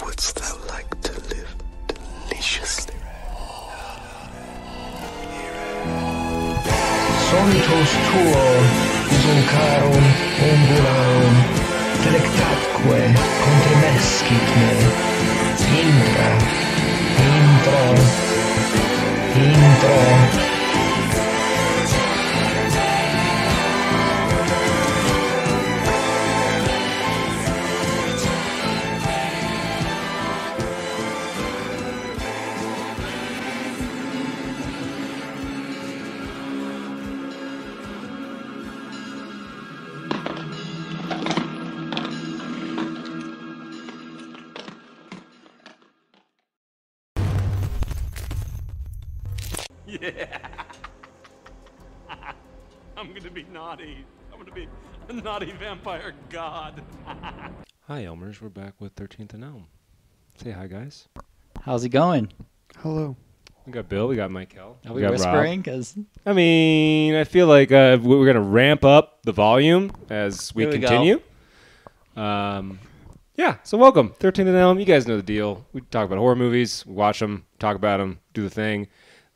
Wouldst thou like to live deliciously? Solitos tuo, sulcarum ungularum, delectatque contremescit me. Intra, intra, intra. Yeah. I'm gonna be naughty. I'm gonna be a naughty vampire god. Hi, Elmers. We're back with 13th Elm. Say hi, guys. How's it going? Hello. We got Bill. We got Michael. Are we got whispering? Rob. I mean, I feel like we're gonna ramp up the volume as we continue. Yeah. So welcome, 13th Elm. You guys know the deal. We talk about horror movies. We watch them. Talk about them. Do the thing.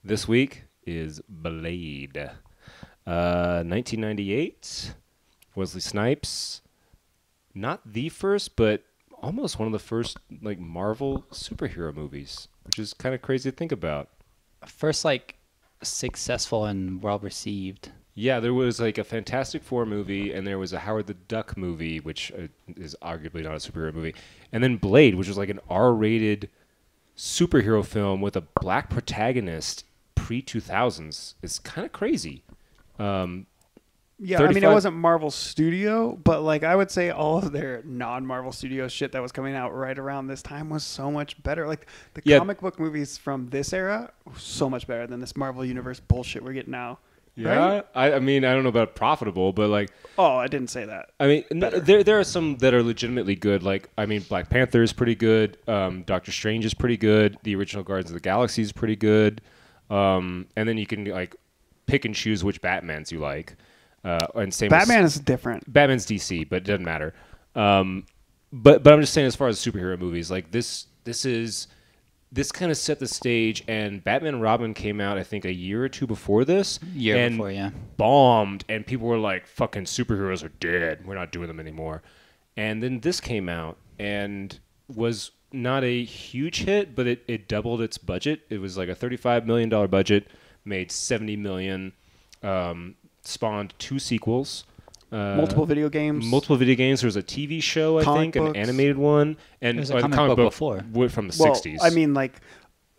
This week is Blade. 1998. Wesley Snipes. Not the first, but almost one of the first like Marvel superhero movies, which is kind of crazy to think about. First, like, successful and well-received. Yeah, there was like a Fantastic Four movie, and there was a Howard the Duck movie, which is arguably not a superhero movie. And then Blade, which was like an R-rated superhero film with a black protagonist pre-2000s. It's kind of crazy. Yeah, I mean, it wasn't Marvel Studio, but like I would say all of their non-Marvel Studio shit that was coming out right around this time was so much better. Like the comic book movies from this era were so much better than this Marvel Universe bullshit we're getting now. Yeah, right? I mean, I don't know about profitable, but like... Oh, I didn't say that. I mean, there are some that are legitimately good. Like, I mean, Black Panther is pretty good. Doctor Strange is pretty good. The original Guardians of the Galaxy is pretty good. And then you can, like, pick and choose which Batmans you like. And same Batman is different. Batman's DC, but it doesn't matter. But I'm just saying, as far as superhero movies, like, this kind of set the stage, and Batman and Robin came out, I think, a year or two before this. Before, yeah. Bombed, and people were like, fucking superheroes are dead. We're not doing them anymore. And then this came out and was not a huge hit, but it doubled its budget. It was like a $35 million budget, made $70 million, spawned 2 sequels. Multiple video games. There was a TV show, I think, an animated one, and a comic book before from the 60s. I mean, like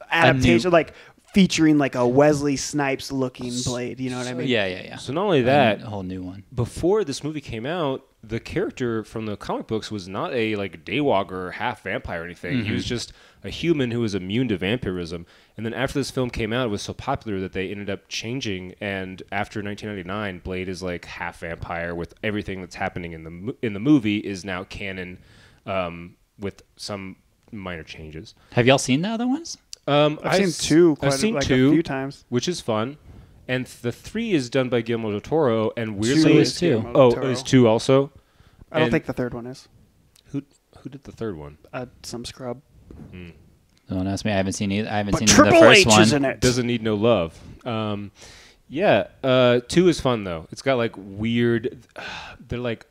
adaptation, like featuring like a Wesley Snipes looking Blade. You know what I mean? Yeah. So not only that, a whole new one. Before this movie came out, the character from the comic books was not a like daywalker, half vampire or anything. Mm-hmm. He was just a human who was immune to vampirism. And then after this film came out, it was so popular that they ended up changing. And after 1999, Blade is like half vampire, with everything that's happening in the movie is now canon, with some minor changes. Have y'all seen the other ones? I've seen 2 a few times, which is fun. And the 3 is done by Guillermo del Toro, and weirdly, 2 is 2. Oh, is 2 also? I don't think the 3rd one is. Who did the 3rd one? Some scrub. Don't ask me. I haven't seen either. I haven't But seen Triple the first H one. is in it. Doesn't need no love. 2 is fun though. It's got like weird. They're like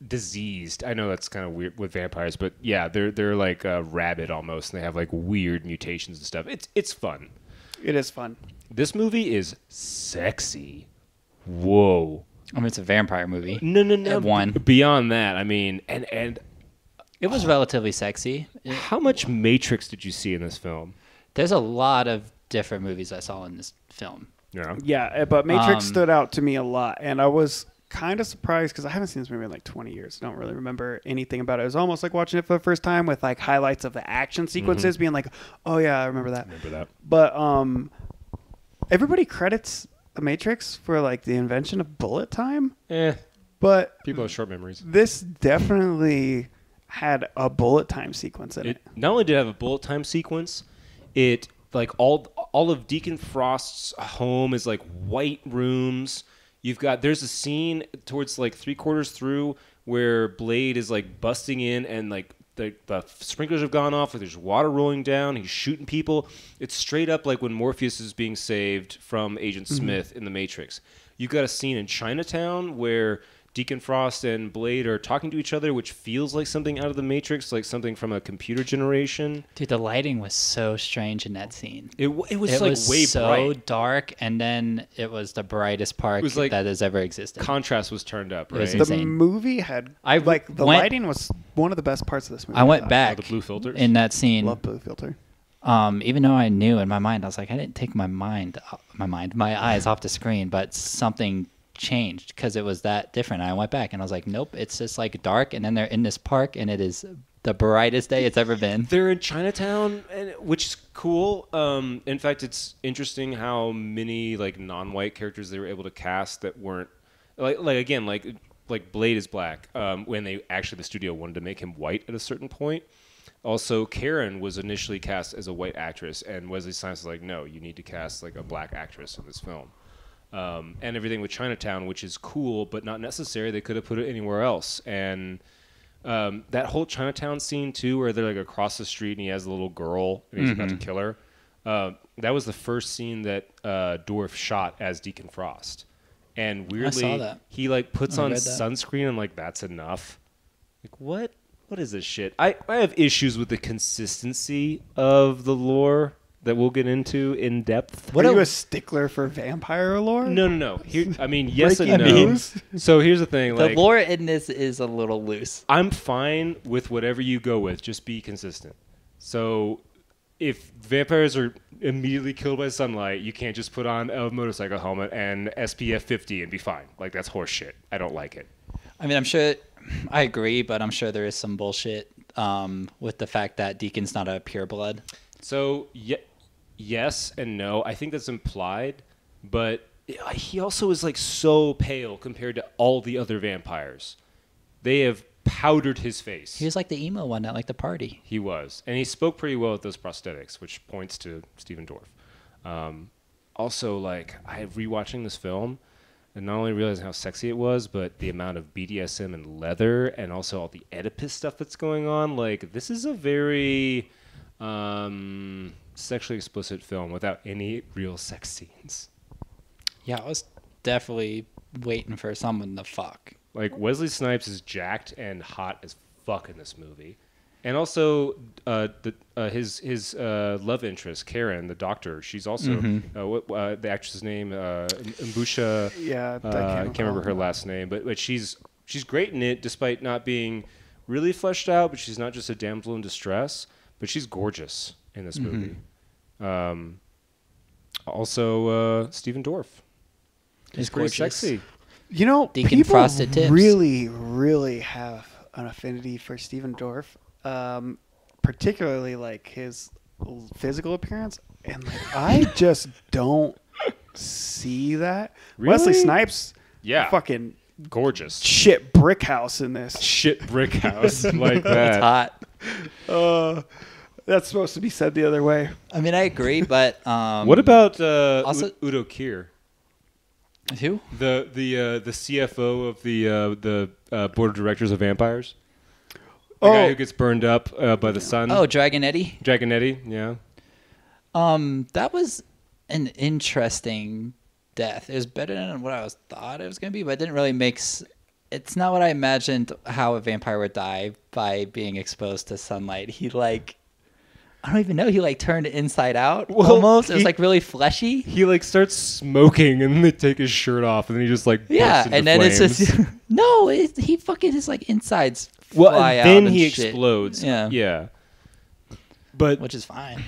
diseased. I know that's kind of weird with vampires, but yeah, they're like rabid almost, and they have like weird mutations and stuff. It's fun. It is fun. This movie is sexy. Whoa. I mean, it's a vampire movie. No. One. Beyond that, I mean, and it was relatively sexy. How much Matrix did you see in this film? There's a lot of different movies I saw in this film. Yeah, but Matrix stood out to me a lot, and I was kind of surprised because I haven't seen this movie in like 20 years. I don't really remember anything about it. It was almost like watching it for the first time with like highlights of the action sequences, being like, "Oh yeah, I remember that." But everybody credits The Matrix for like the invention of bullet time. But people have short memories. This definitely had a bullet time sequence in it. Not only did it have a bullet time sequence, it like all of Deacon Frost's home is like white rooms. There's a scene towards like 3/4 through where Blade is like busting in and like the sprinklers have gone off, like there's water rolling down, he's shooting people. It's straight up like when Morpheus is being saved from Agent Smith in The Matrix. You've got a scene in Chinatown where Deacon Frost and Blade are talking to each other, which feels like something out of The Matrix, like something from a computer generation. Dude, the lighting was so strange in that scene. It was It like was way so bright. dark, and then it was the brightest park like that has ever existed. Contrast was turned up, It was right? The insane. movie had I like the went- lighting was one of the best parts of this movie. I went thought. back the blue filters? in that scene. Love blue filter. Even though I knew in my mind, I was like, I didn't take my eyes off the screen, but something changed because it was that different. I went back and I was like, nope, it's just like dark, and then they're in this park, and it is the brightest day it's ever been. They're in Chinatown, which is cool. In fact, it's interesting how many like non-white characters they were able to cast that weren't like Blade is black. When they actually the studio wanted to make him white at a certain point. Also, Karen was initially cast as a white actress, and Wesley Snipes was like, no, you need to cast like a black actress in this film. And everything with Chinatown, which is cool, but not necessary. They could have put it anywhere else. And that whole Chinatown scene, too, where they're like across the street and he has a little girl and he's about to kill her. That was the first scene that Dorff shot as Deacon Frost. And weirdly, saw that. he like puts I on read that. sunscreen and like, that's enough. Like, what? What is this shit? I have issues with the consistency of the lore that we'll get into in depth. Are you a stickler for vampire lore? No. Here, I mean, yes and Breaking no. news? So here's the thing. The Like, lore in this is a little loose. I'm fine with whatever you go with. Just be consistent. So if vampires are immediately killed by sunlight, you can't just put on a motorcycle helmet and SPF 50 and be fine. Like, that's horse shit. I don't like it. I mean, I'm sure, I agree, but I'm sure there is some bullshit with the fact that Deacon's not a pureblood. So, yes and no. I think that's implied, but he also is like so pale compared to all the other vampires. They have powdered his face. He was like the emo one at like the party. He was. And he spoke pretty well with those prosthetics, which points to Stephen Dorff. Also, like, I rewatching this film and not only realizing how sexy it was, but the amount of BDSM and leather and also all the Oedipus stuff that's going on. Like, this is a very sexually explicit film without any real sex scenes. Yeah, I was definitely waiting for someone to fuck. Like, Wesley Snipes is jacked and hot as fuck in this movie. And also, his love interest, Karen, the doctor, she's also, the actress's name, Mbusha, Yeah, I can't remember her last name, but she's great in it, despite not being really fleshed out, but she's not just a damsel in distress, but she's gorgeous in this movie. Also, Stephen Dorff. He's pretty gorgeous. sexy. You know, Deacon people Frosted Tips. really, really have an affinity for Stephen Dorff, particularly like his physical appearance, and like, I just don't see that. Really? Wesley Snipes, Yeah. fucking Gorgeous. shit brick house in this. Shit brick house like It's that. hot. That's supposed to be said the other way. I mean, I agree, but What about also- Udo Kier? who? The CFO of the board of directors of vampires. The guy who gets burned up by the sun. Oh, Dragon Eddie. Dragonetti, yeah. That was an interesting death. It was better than what I thought it was going to be, but it didn't really make. It's not what I imagined how a vampire would die by being exposed to sunlight. He I don't even know. He turned inside out almost. It was really fleshy. He starts smoking and they take his shirt off and then he just bursts into and then flames. it's just no. He fucking his insides well, fly and out then and he shit. explodes. Yeah, But which is fine.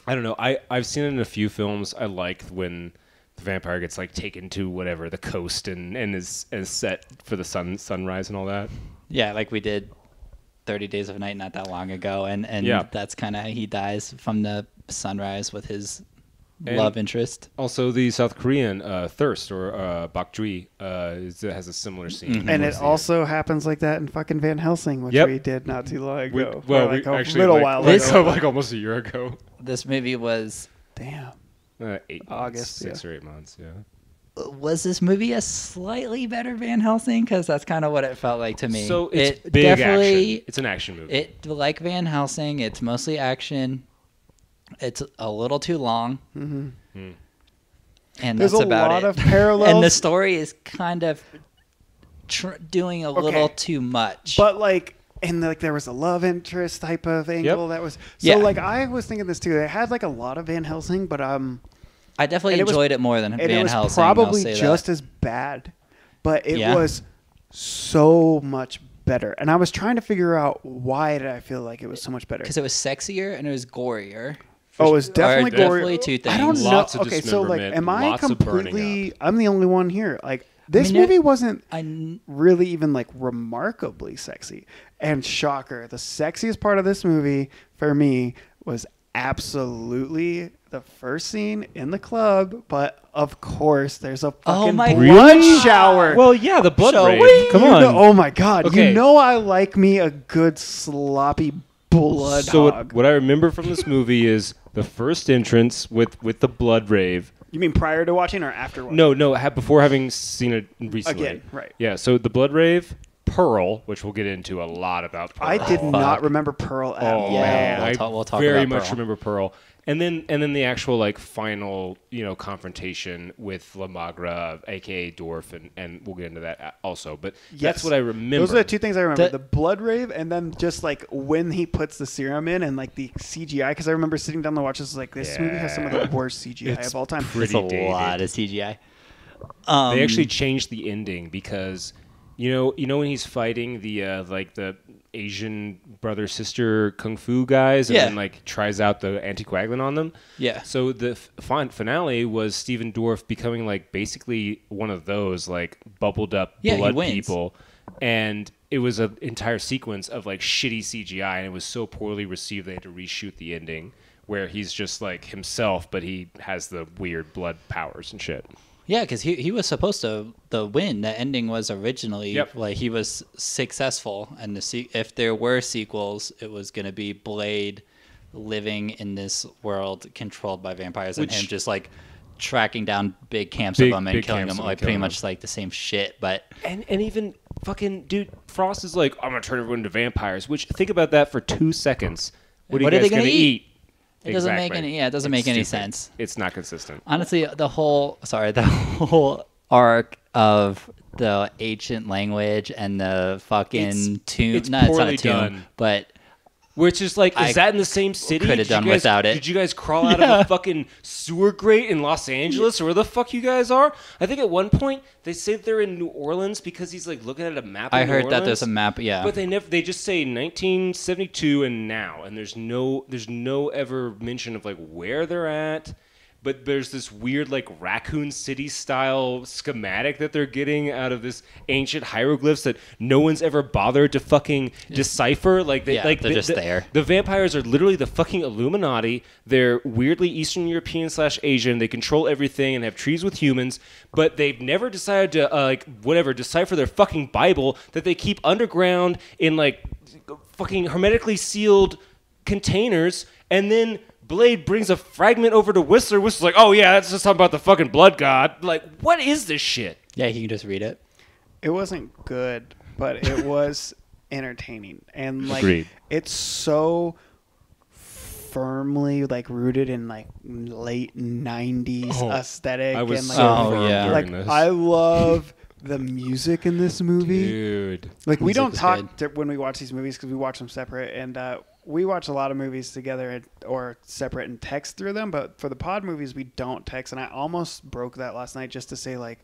I don't know. I've seen it in a few films. I like when the vampire gets taken to whatever the coast and is set for the sunrise and all that. Yeah, like we did 30 Days of Night not that long ago, and Yeah. that's kind of he dies from the sunrise with his And love interest. Also, the South Korean Thirst or Bakjui has a similar scene. And it also happens like that in fucking Van Helsing, which we did not too long ago. Well, Or, we actually little while This- ago. almost a year ago. This movie was Damn. 8 August, 6 or 8 months. Yeah. was this movie a slightly better Van Helsing? Because that's kind of what it felt like to me. So it's it big definitely, action. It's an action movie. It like Van Helsing. It's mostly action. It's a little too long. Mm-hmm. And There's that's a about lot it. of parallels. And the story is kind of doing a little too much. But like, and like there was a love interest type of angle that was so like I was thinking this too. It had like a lot of Van Helsing, but I definitely enjoyed it more than and Van it was Helsing. probably I'll say just that. as bad, but it was so much better. And I was trying to figure out why did I feel like it was so much better? Because it was sexier and it was gorier. Oh, it was definitely definitely gory. two things. I don't know. Lots of Okay, so like, dismemberment, am I lots of burning completely? I'm the only one here. Like, this mean, movie wasn't I really even like remarkably sexy. And shocker, the sexiest part of this movie for me was absolutely the first scene in the club. But of course, there's a fucking my blood God. shower. well, yeah, the blood So rave. wait, Come You on. know- oh my god! Okay. You know I like me a good sloppy blood So hog. what I remember from this movie is the first entrance with the blood rave. You mean prior to watching or after watching? No, before having seen it recently. Again, right. Yeah, so the blood rave, Pearl, which we'll get into a lot about Pearl. I did not remember Pearl at Oh all. man, we'll talk very about much Pearl. remember Pearl, and then the actual like final confrontation with Lamagra, aka Dorf, and we'll get into that also. But that's what I remember. Those are the two things I remember: That- the blood rave, and then just like when he puts the serum in, and like the CGI. Because I remember sitting down to watch this, like this movie has some of the worst CGI It's of all time. pretty It's a dated. lot of CGI. They actually changed the ending because you know when he's fighting the like the Asian brother sister kung fu guys and Yeah. then like tries out the anticoagulant on them. Yeah. So the finale was Steven Dorff becoming like basically one of those like bubbled up Yeah, he blood wins. people, and it was an entire sequence of like shitty CGI, and it was so poorly received they had to reshoot the ending where he's just like himself, but he has the weird blood powers and shit. Yeah, because he was supposed to the win. The ending was originally Yep. like he was successful, and if there were sequels, it was going to be Blade living in this world controlled by vampires, and Which- him just like tracking down big camps Big- of them and big killing camps them, of like them, pretty killing much like the same shit. But And even fucking dude, Frost is like, I'm gonna turn everyone into vampires. Which think about that for 2 seconds. What are What you are they guys gonna eat? It doesn't Exactly. make any. Yeah, it doesn't It's make any stupid. sense. It's not consistent. Honestly, the whole arc of the ancient language and the fucking tomb. it's No, it's not poorly a tomb, done. but Which is like, I is that in the same city? coulda Did you done guys- without it. Did you guys crawl out of a fucking sewer grate in Los Angeles, or where the fuck you guys are? I think at one point they say they're in New Orleans because he's like looking at a map. I of New heard that there's a Orleans. map. Yeah, But they just say 1972 and now, and there's no ever mention of like where they're at. But there's this weird like Raccoon City style schematic that they're getting out of this ancient hieroglyphs that no one's ever bothered to fucking decipher. Like they, Yeah, like they're just there. The vampires are literally the fucking Illuminati. They're weirdly Eastern European / Asian. They control everything and have trees with humans. But they've never decided to decipher their fucking Bible that they keep underground in like fucking hermetically sealed containers, and then Blade brings a fragment over to Whistler. Whistler's like, oh yeah, that's just something about the fucking blood god. Like, what is this shit? yeah, you can just read it. It wasn't good, but it was entertaining, and like Agreed. it's so firmly like rooted in like late '90s Oh, aesthetic. I was and, like, so Oh, firm yeah. during like this. I love the music in this movie. Dude. Like we Music don't was talk when we watch these movies because we watch them separate, and we watch a lot of movies together or separate and text through them. But for the pod movies, we don't text, and I almost broke that last night just to say like,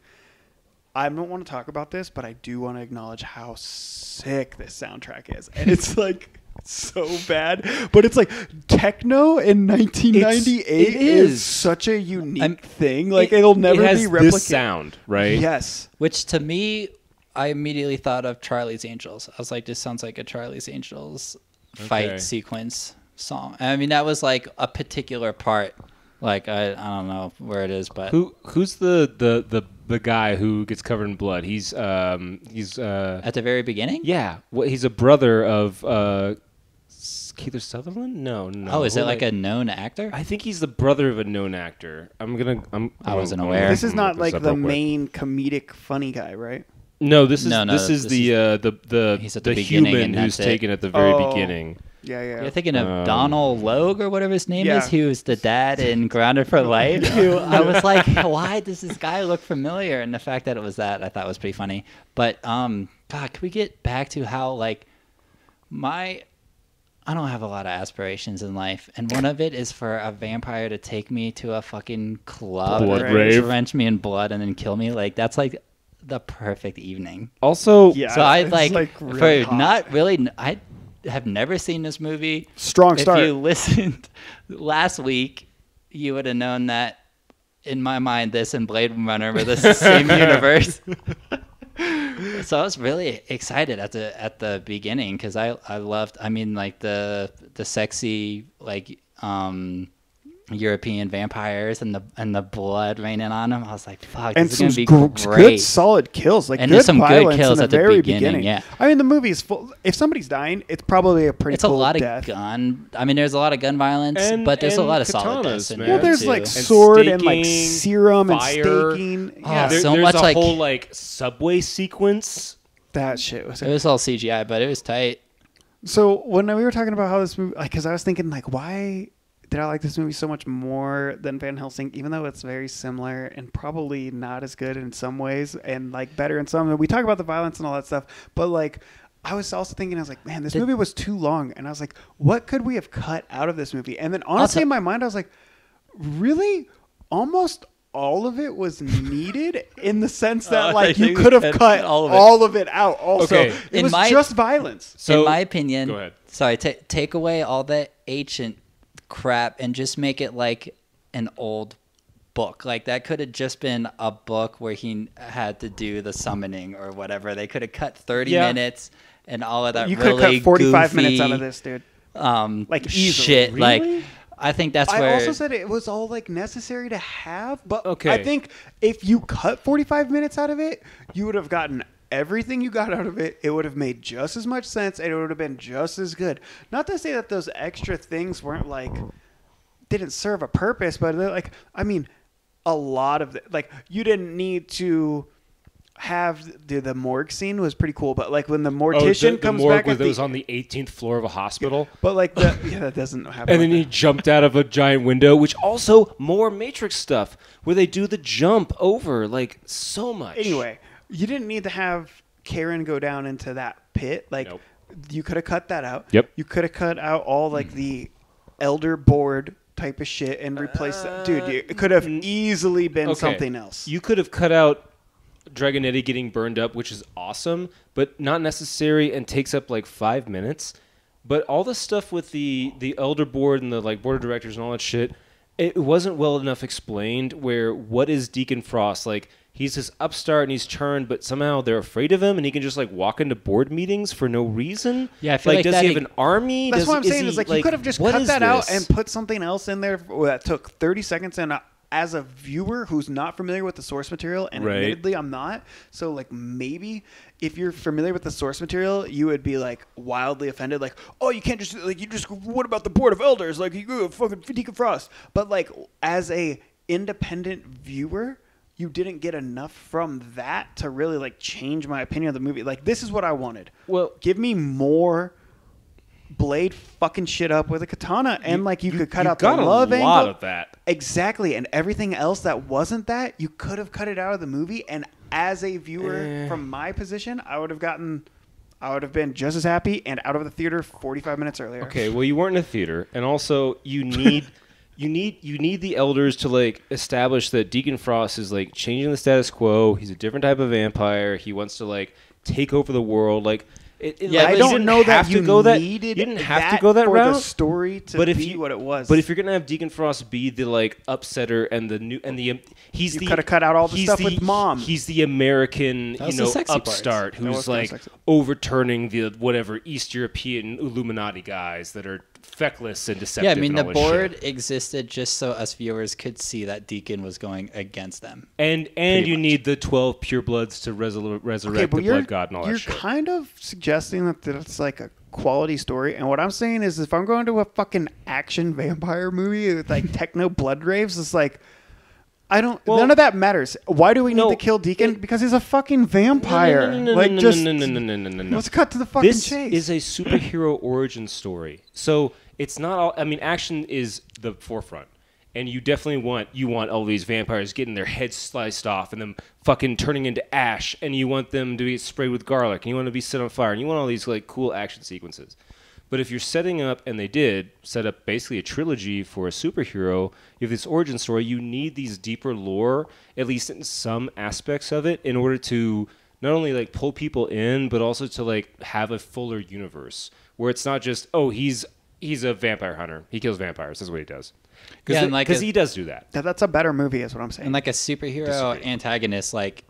I don't want to talk about this, but I do want to acknowledge how sick this soundtrack is, and it's like so bad, but it's like techno in 1998 it is is. such a unique I'm- thing. Like it'll never it has be replicated. this sound, right? Yes. Which to me, I immediately thought of Charlie's Angels. I was like, this sounds like a Charlie's Angels fight Okay. sequence song. I mean, that was like a particular part. Like I don't know where it is, but Who's the guy who gets covered in blood? He's at the very beginning, yeah. He's a brother of Keith Sutherland? No. Oh, is it like a known actor? I think he's the brother of a known actor. I wasn't aware. This is not like the main comedic funny guy, right? No, this is he's at the the beginning human and who's that's it. taken at the very beginning. Yeah. You're thinking of Donald Logue or whatever his name is, who's the dad in Grounded for Life. Who I was like, why does this guy look familiar? And the fact that it was that, I thought was pretty funny. But God, can we get back to how like I don't have a lot of aspirations in life, and one of it is for a vampire to take me to a fucking club, drench me in blood, and then kill me. Like that's like the perfect evening. Also, yeah, so I really hot. not really. I have never seen this movie. Strong start. If you listened last week, you would have known that in my mind, this and Blade Runner were the same universe. So I was really excited at the beginning because I loved. I mean, like the sexy like European vampires and the blood raining on them. I was like, "Fuck, and this is some gonna be great." Good, solid kills, like and good there's some violence good kills in at the very beginning. Yeah, I mean, the movie is full. If somebody's dying, it's probably a pretty. It's cool a lot death. of gun. I mean, there's a lot of gun violence, but there's a lot of solid deaths in man. there Well, there's too. like And sword and like staking, serum and fire. staking. Oh, Yeah, so there's much a like- whole like subway sequence. that shit was. It was all CGI, but it was tight. So when we were talking about how this movie, like, because I was thinking, like, why did I like this movie so much more than Van Helsing, even though it's very similar and probably not as good in some ways and like better in some. And we talk about the violence and all that stuff, but like, I was also thinking, I was like, man, this movie was too long, and I was like, what could we have cut out of this movie? And then honestly, in my mind, I was like, really, almost all of it was needed in the sense that like you could have cut all of it out. Also, Okay. it was just violence. So, in my opinion, go ahead. Sorry, take away all the ancient crap and just make it like an old book. Like that could have just been a book where he had to do the summoning or whatever. They could have cut 30 minutes and all of that. You could have cut 45 minutes out of this, dude. Like easily. Shit. Really? Like I think that's I where. also said it was all like necessary to have, but Okay. I think if you cut 45 minutes out of it, you would have gotten everything you got out of it. It would have made just as much sense, and it would have been just as good. Not to say that those extra things weren't like didn't serve a purpose, but they're like, I mean, a lot of like you didn't need to have the morgue scene was pretty cool, but like when the mortician comes back it was on the 18th floor of a hospital. but like that doesn't happen. And then he jumped out of a giant window, which also more Matrix stuff where they do the jump over like so much. Anyway, you didn't need to have Karen go down into that pit. Like Nope. you could have cut that out. Yep. You could have cut out all like the elder board type of shit and replaced that. Dude, it could have easily been something else. You could have cut out Dragonetti getting burned up, which is awesome, but not necessary and takes up like 5 minutes. But all the stuff with the elder board and the like board of directors and all that shit, it wasn't well enough explained. Where what is Deacon Frost like? He's this upstart and he's turned, but somehow they're afraid of him, and he can just like walk into board meetings for no reason. Yeah, I feel like does that he have an army? That's what I'm saying. Is like you could have just cut that out and put something else in there that took 30 seconds. And as a viewer who's not familiar with the source material, and Right. admittedly I'm not, so like maybe if you're familiar with the source material, you would be like wildly offended, like, oh, you can't just like what about the board of elders? Like you fucking Deacon Frost. But like as a independent viewer, you didn't get enough from that to really like change my opinion of the movie. Like this is what I wanted. Well, Give me more Blade fucking shit up with a katana, and like you could cut out the love angle. Got a lot of that. Exactly, and everything else that wasn't that, you could have cut it out of the movie. And as a viewer, from my position, I would have been just as happy and out of the theater 45 minutes earlier. Okay, well, you weren't in a theater, and also you need you need the elders to like establish that Deacon Frost is like changing the status quo. He's a different type of vampire. He wants to like take over the world. Like, I don't know that you needed. You didn't have to go that for route. the story to be what it was. But if you're gonna have Deacon Frost be the like upsetter and he's you could have cut out all the stuff with Mom. He's the American, That was the sexy upstart That was who's kinda like sexy. overturning the whatever East European Illuminati guys that are feckless and deceptive. Yeah, I mean, and the all this board shit. existed just so us viewers could see that Deacon was going against them. And you need the 12 purebloods to resurrect okay, but the blood god and all you're that shit. kind of suggesting that it's like a quality story. And what I'm saying is, if I'm going to a fucking action vampire movie with like techno blood raves, it's like, none of that matters. Why do we need to kill Deacon? Because he's a fucking vampire. Let's cut to the fucking chase. This is a superhero origin story. So it's not all, I mean, action is the forefront. And you definitely want all these vampires getting their heads sliced off and them fucking turning into ash, and you want them to be sprayed with garlic, and you want to be set on fire, and you want all these like cool action sequences. But if you're setting up, and they did set up basically a trilogy for a superhero, you have this origin story, you need these deeper lore, at least in some aspects of it, in order to not only like pull people in, but also to like have a fuller universe where it's not just, oh, he's a vampire hunter, he kills vampires, that's what he does. Because he does do that. That's a better movie, is what I'm saying. And like a superhero antagonist, like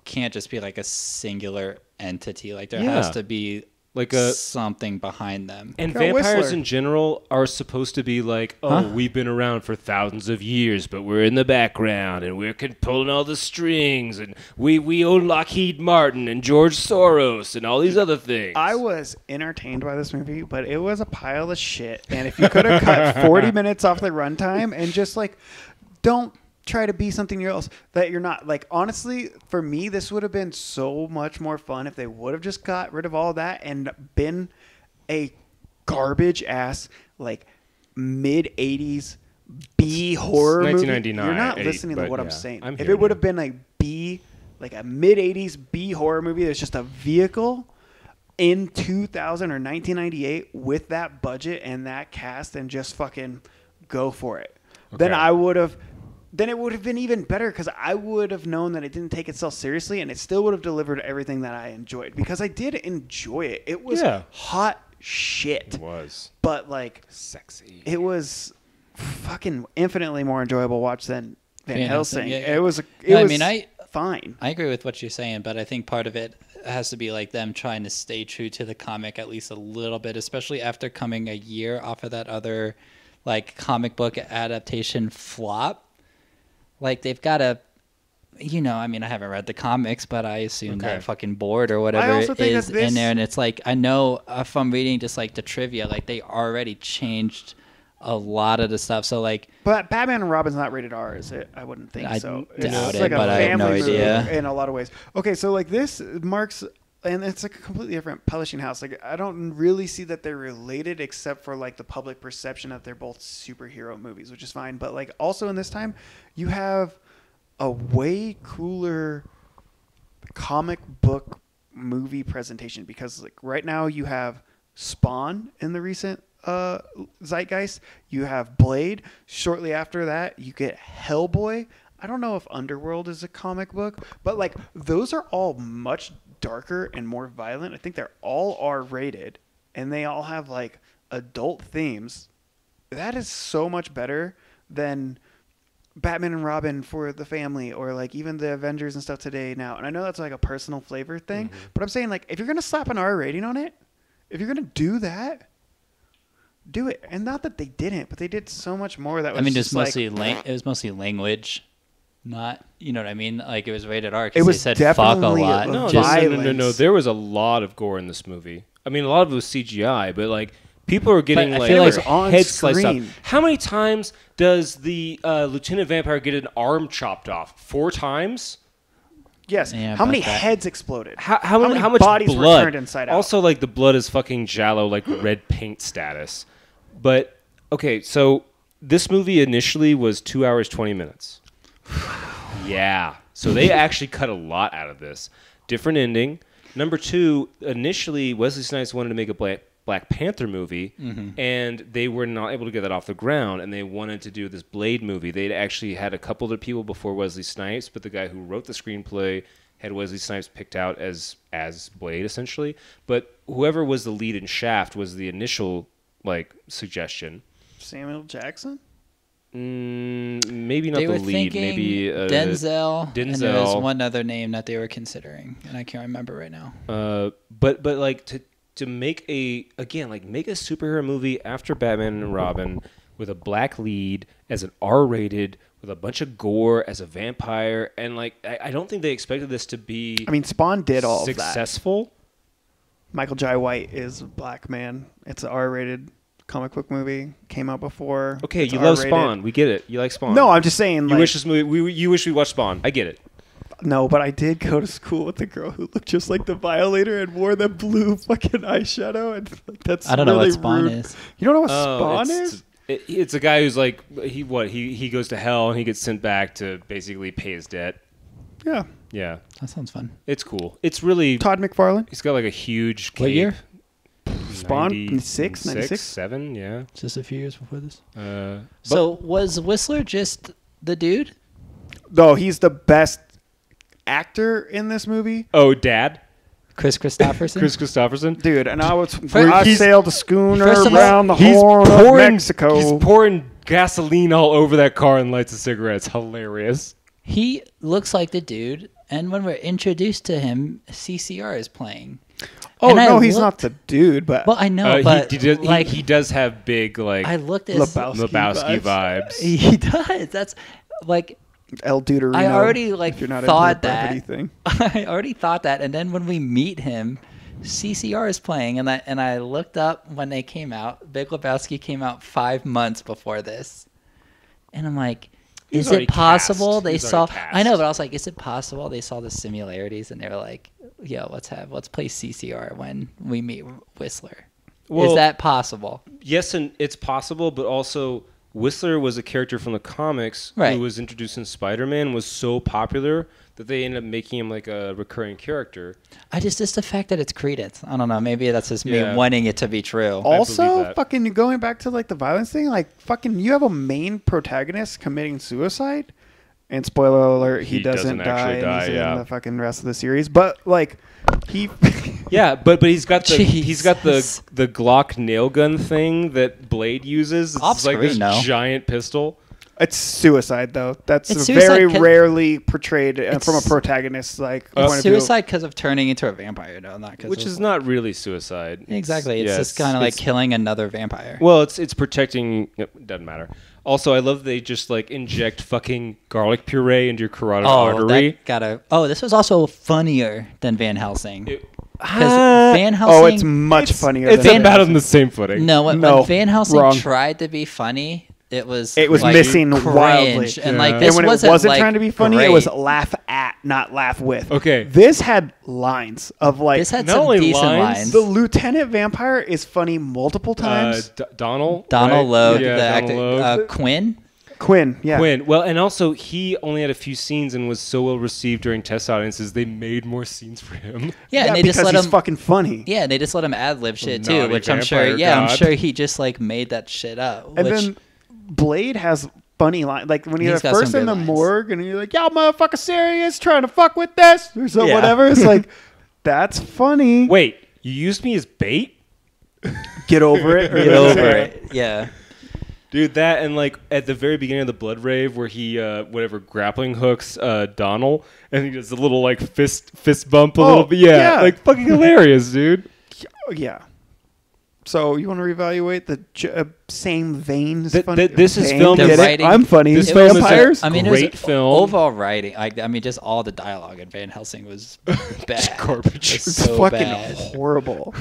can't just be like a singular entity. Like there has to be like something behind them. And vampires in general are supposed to be like, we've been around for thousands of years, but we're in the background and we're pulling all the strings, and we own Lockheed Martin and George Soros and all these other things. I was entertained by this movie, but it was a pile of shit. And if you could have cut 40 minutes off the runtime and just like, don't try to be something else that you're not. Like, honestly, for me, this would have been so much more fun if they would have just got rid of all that and been a garbage ass like mid 80s B horror movie. 1999. You're not listening to what I'm saying. If it would have been a mid 80s B horror movie that's just a vehicle in 2000 or 1998 with that budget and that cast, and just fucking go for it. Okay. Then it would have been even better, because I would have known that it didn't take itself seriously, and it still would have delivered everything that I enjoyed, because I did enjoy it. It was hot shit. It was. But like sexy. It was fucking infinitely more enjoyable watch than Van Helsing. Yeah. It was fine. I agree with what you're saying, but I think part of it has to be like them trying to stay true to the comic at least a little bit, especially after coming a year off of that other like comic book adaptation flop. Like, they've got to, I mean, I haven't read the comics, but I assume that fucking board or whatever is in there. And it's like, I know if I'm reading just like the trivia, like they already changed a lot of the stuff. So like, but Batman and Robin's not rated R, is it? I wouldn't think so. Doubt it, but I have no idea. In a lot of ways. Okay, so like this marks, and it's like a completely different publishing house. Like, I don't really see that they're related, except for like the public perception that they're both superhero movies, which is fine. But like also in this time, you have a way cooler comic book movie presentation, because like right now you have Spawn in the recent zeitgeist. You have Blade. Shortly after that, you get Hellboy. I don't know if Underworld is a comic book, but like those are all much darker and more violent. I think they're all R-rated, and they all have like adult themes. That is so much better than Batman and Robin for the family, or like even the Avengers and stuff today now. And I know that's like a personal flavor thing, but I'm saying like if you're gonna slap an R rating on it, if you're gonna do that, do it. And not that they didn't, but they did so much more. That was, I mean, just mostly like, it was mostly language. Not, you know what I mean? Like, it was rated R because they said fuck a lot. No. There was a lot of gore in this movie. I mean, a lot of it was CGI, but like people are getting like head sliced off. How many times does the Lieutenant Vampire get an arm chopped off? 4 times? Yes. Yeah, how many heads exploded? How much bodies blood? were turned inside out? Also, like the blood is fucking Jalo, like red paint status. But okay, so this movie initially was 2 hours 20 minutes. Yeah. So they actually cut a lot out of this. Different ending. Number 2, initially Wesley Snipes wanted to make a Black Panther movie, and they were not able to get that off the ground, and they wanted to do this Blade movie. They'd actually had a couple other people before Wesley Snipes, but the guy who wrote the screenplay had Wesley Snipes picked out as Blade, essentially. But whoever was the lead in Shaft was the initial suggestion. Samuel Jackson? Maybe not the lead. Maybe Denzel. And there was one other name that they were considering, and I can't remember right now. But like to make a superhero movie after Batman and Robin with a black lead as an R-rated with a bunch of gore as a vampire, and like I don't think they expected this to be. I mean, Spawn did all successful. of Michael Jai White is a black man. It's an R-rated comic book movie. Came out before. Okay, It's you love R-rated. Spawn. We get it. You like Spawn. No, I'm just saying. You Like, wish this movie. You wish we watched Spawn. I get it. no, but I did go to school with a girl who looked just like the Violator and wore the blue fucking eyeshadow, and like, that's I don't know really what Spawn rude. is. You don't know what Oh, Spawn is? It's a guy who's like he goes to hell and he gets sent back to basically pay his debt. Yeah, Yeah, That sounds fun. it's cool. It's really Todd McFarlane. he's got like a huge cape. What year? Spawn 96, 96? 7, yeah. Just a few years before this. But So was Whistler just the dude? No, he's the best actor in this movie, oh, Dad, Chris Christopherson? Chris Christopherson. dude. And I he's- sailed a schooner First of all, around the He's Horn of pouring Mexico. He's pouring gasoline all over that car and lights a cigarette. It's hilarious. He looks like the dude, and when we're introduced to him, CCR is playing. Oh And I no, he's not looked- the dude, but Well, I know, but he does have big like I looked at Lebowski vibes. He does. That's like El Deuterino. I already like if you're not thought into the brevity that. thing. I already thought that, and then when we meet him, CCR is playing, and I looked up when they came out. Big Lebowski came out 5 months before this, and I'm like, He's is already it possible cast. they He's saw? already cast. I know, but I was like, is it possible they saw the similarities and they were like, yo, let's play CCR when we meet Whistler. Well, Is that possible? Yes, and it's possible, but also Whistler was a character from the comics Right. who was introduced in Spider-Man, was so popular that they ended up making him like a recurring character. Just the fact that it's Credence. I don't know. Maybe that's just me Yeah. wanting it to be true. believe Also, that. fucking going back to like the violence thing, like fucking, you have a main protagonist committing suicide, and spoiler alert, he doesn't die, and he's in the fucking rest of the series. But like, he, Yeah, but he's got the Jesus. the Glock nail gun thing that Blade uses. It's Off like this screen, no. giant pistol. it's suicide though. That's It's very suicide 'cause- rarely portrayed from a It's- protagonist like It's point of view. Suicide because of turning into a vampire, no, not because Which is not really suicide. exactly. It's yeah, just kind of like it's- killing another vampire. Well, it's protecting. It doesn't matter. Also, I love they just like inject fucking garlic puree into your carotid artery. that gotta. Oh, this was also funnier than Van Helsing. Because Ah, Van Helsing. Oh, it's much funnier. It's than about on the same footing. No, when No, Van Helsing wrong. tried to be funny, it was like, missing cringe. wildly. And Yeah. like And this and when wasn't it wasn't like, trying to be funny, great. it was laugh at, not laugh with. Okay. This had lines of like This had Not some only decent lines, lines. the lieutenant vampire is funny multiple times. Donald. Donald right? Logue, Yeah, the Donald actor, Logue. Quinn. Quinn, yeah. Quinn. Well, and also he only had a few scenes and was so well received during test audiences. They made more scenes for him. Yeah, and they because just let he's him. fucking funny. Yeah, and they just let him ad lib shit too, Naughty which I'm sure. vampire Yeah, I'm god. sure he just like made that shit up. And which, then Blade has funny lines. Like when you're He's got first some in the good lines. morgue and you're like, "Y'all motherfucker serious? Trying to fuck with this?" Or so Yeah. whatever. It's like, that's funny. Wait, you used me as bait? Get over it. get over it. Yeah. Dude, that and like at the very beginning of the Blood Rave where he whatever grappling hooks Donald and he does a little like fist bump a little bit. Yeah, yeah. like fucking hilarious, dude. Yeah. So you want to reevaluate the same veins? This is vein? filmed Get as- it? writing- I'm funny. This It film was- is a Vampires. I mean, great it was film. overall writing. I mean, just all the dialogue in Van Helsing was bad. Garbage. It's It's so fucking bad. horrible.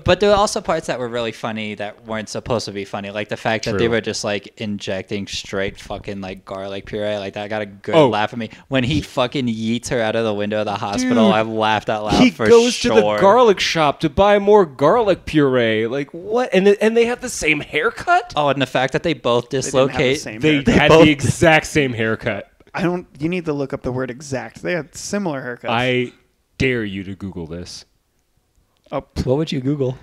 But there were also parts that were really funny that weren't supposed to be funny, like the fact that they True. were just like injecting straight fucking like garlic puree. Like that got a good Oh. laugh at me when he fucking yeets her out of the window of the hospital. Dude, I laughed out loud. He for goes sure. to the garlic shop to buy more garlic puree. Like what? And they have the same haircut. Oh, and the fact that they both didn't have the dislocate. same They haircut. had both- the exact same haircut. You need to look up the word exact. They had similar haircuts. I dare you to Google this. Oh, What would you Google?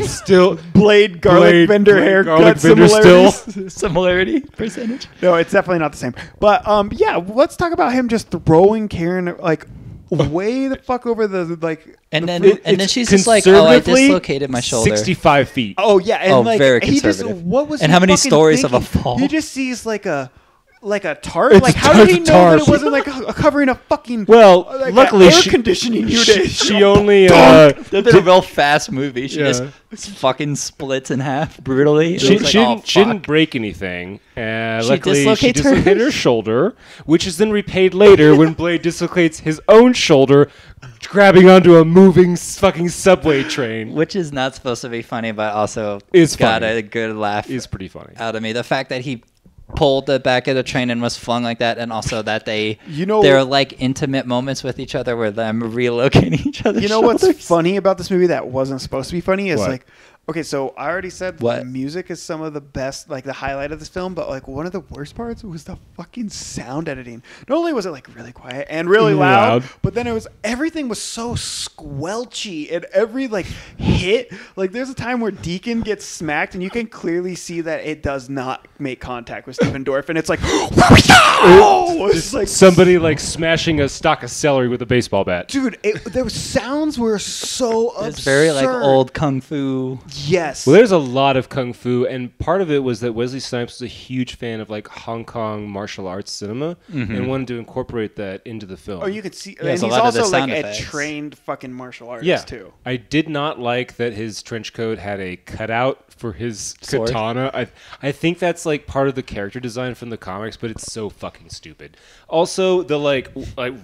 Still, Blade garlic Blade vendor haircut garlic vendor similarities. Similarity percentage. No, it's definitely not the same. But yeah, let's talk about him just throwing Karen like way the fuck over the like. And then It- and then it's she's just like, "Oh, I conservatively dislocated my shoulder." 65 feet. Oh yeah, and Oh, like very he just conservative. what was And he how many fucking stories of a thinking? fall? He just sees like a tarp. It's Like a how tarp- did he know tarp. that it wasn't like covering a fucking Well, like luckily air she- conditioning unit? She only That'd been a real fast movie. She Yeah. just fucking splits in half brutally. It She, was like, she, oh, didn't, she didn't fuck. break anything. She Luckily, she dislocates her- dislocated her shoulder, which is then repaid later when Blade dislocates his own shoulder, grabbing onto a moving fucking subway train. Which is not supposed to be funny, but also It's got funny. a good laugh It's pretty funny. out of me. The fact that he pulled the back of the train and was flung like that, and also that You know- they're like intimate moments with each other where them relocating each other's You know what's shoulders. funny about this movie that wasn't supposed to be funny is What? like, okay, so I already said the What? music is some of the best, like the highlight of this film, but like one of the worst parts was the fucking sound editing. Not only was it like really quiet and really loud, but then everything was so squelchy, and every like hit, like there's a time where Deacon gets smacked and you can clearly see that it does not make contact with Stephen Dorff, and it's like, it's like Somebody like smashing a stalk of celery with a baseball bat. dude, those sounds were so absurd. It's very like old kung fu. Yes. Well, there's a lot of kung fu, and part of it was that Wesley Snipes was a huge fan of like Hong Kong martial arts cinema and wanted to incorporate that into the film. Oh, you could see, Yeah, and it's a he's lot of the also like sound a effects. trained fucking martial artist yeah. too. I did not like that his trench coat had a cutout for his Sword? katana. I think that's like part of the character design from the comics, but it's so fucking stupid. Also, the like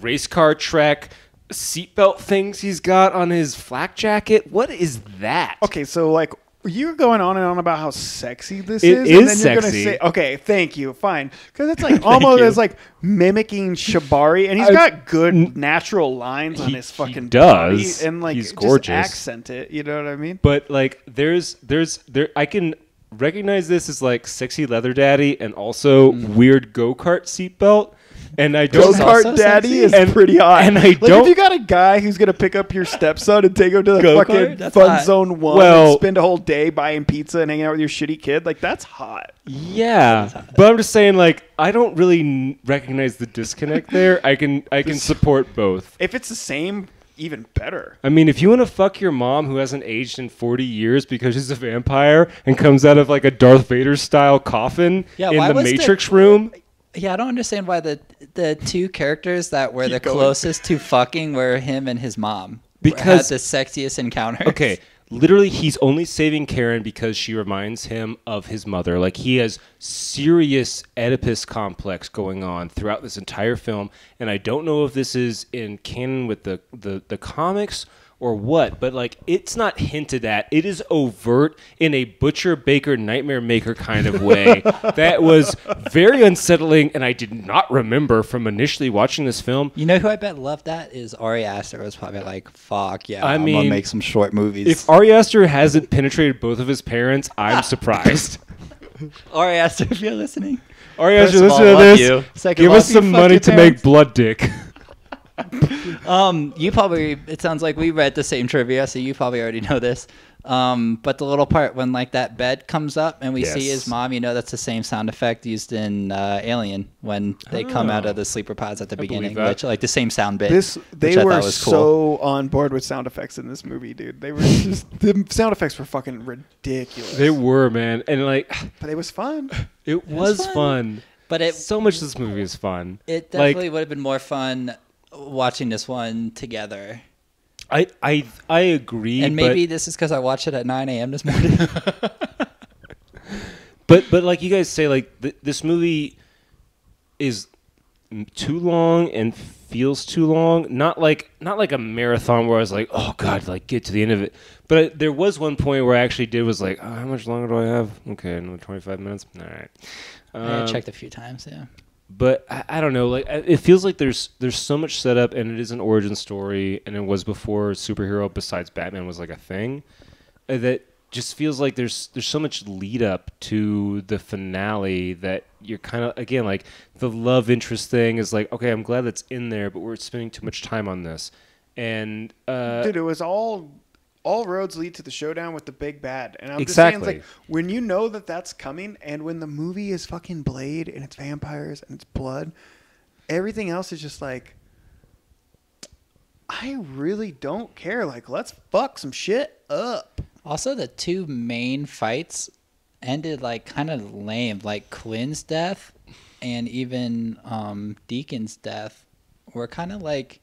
race car track seatbelt things he's got on his flak jacket. What is that? Okay, so like you're going on and on about how sexy this It is, is and then you're sexy. gonna say, okay, thank you, fine, because it's like almost you. as like mimicking Shibari, and he's got good natural lines on He- his he fucking does. body, and like He's just gorgeous. accent it. You know what I mean? But like there I can recognize this as like sexy leather daddy and also weird go-kart seatbelt. And I Go don't also Kart Daddy sexy? is And- pretty hot. and I like don't- if you got a guy who's gonna pick up your stepson and take him to the Go-kart? fucking That's Fun hot. Zone 1 Well- and spend a whole day buying pizza and hanging out with your shitty kid, like that's hot. Yeah, but I'm just saying, like, I don't really recognize the disconnect there. I can support both. If it's the same, even better. I mean, if you want to fuck your mom who hasn't aged in 40 years because she's a vampire and comes out of like a Darth Vader style coffin Yeah, in why the was Matrix room, Yeah, I don't understand why the two characters that were the going. closest to fucking were him and his mom. Because- had the sexiest encounters. okay, literally he's only saving Karen because she reminds him of his mother. Like he has serious Oedipus complex going on throughout this entire film, and I don't know if this is in canon with the comics or what, but like it's not hinted at. It is overt in a butcher baker nightmare maker kind of way. That was very unsettling, and I did not remember from initially watching this film. You know who I bet loved that is Ari Aster was probably like, fuck yeah, I I'm mean, gonna make some short movies. If Ari Aster hasn't penetrated both of his parents, I'm surprised. Ari Aster, if you're listening, Ari First Aster, of all, listen to love this. you. Second, Give love us you, some fuck money your to parents. make blood dick. you probably, it sounds like we read the same trivia, so you probably already know this. But the little part when like that bed comes up and we see Yes. his mom, you know that's the same sound effect used in Alien when they come out of the sleeper pods at the believe beginning, that. which like the same sound bit. They which I were thought was cool. so on board with sound effects in this movie, dude. They were just the sound effects were fucking ridiculous. They were, man, and like but it was fun. it was fun. But it So much of this movie is fun. it Like, definitely would have been more fun watching this one together. I agree, And maybe this is because I watched it at 9 a.m. this morning. but like you guys say, like this movie is too long and feels too long. Not like a marathon where I was like, oh god, like get to the end of it. But there was one point where I actually was like, oh, how much longer do I have? Okay, another 25 minutes. All right. I checked a few times, yeah. But I don't know. Like it feels like there's so much setup, and it is an origin story, and it was before superhero besides Batman was like a thing. That just feels like there's so much lead up to the finale that you're kind of again like the love interest thing is like, okay, I'm glad that's in there, but we're spending too much time on this, and Dude, it was all roads lead to the showdown with the big bad. And I'm Exactly. just saying, it's like, when you know that that's coming, and when the movie is fucking Blade, and it's vampires, and it's blood, everything else is just like, I really don't care. Like, let's fuck some shit up. Also, the two main fights ended like kind of lame. Like Quinn's death and even Deacon's death were kind of like,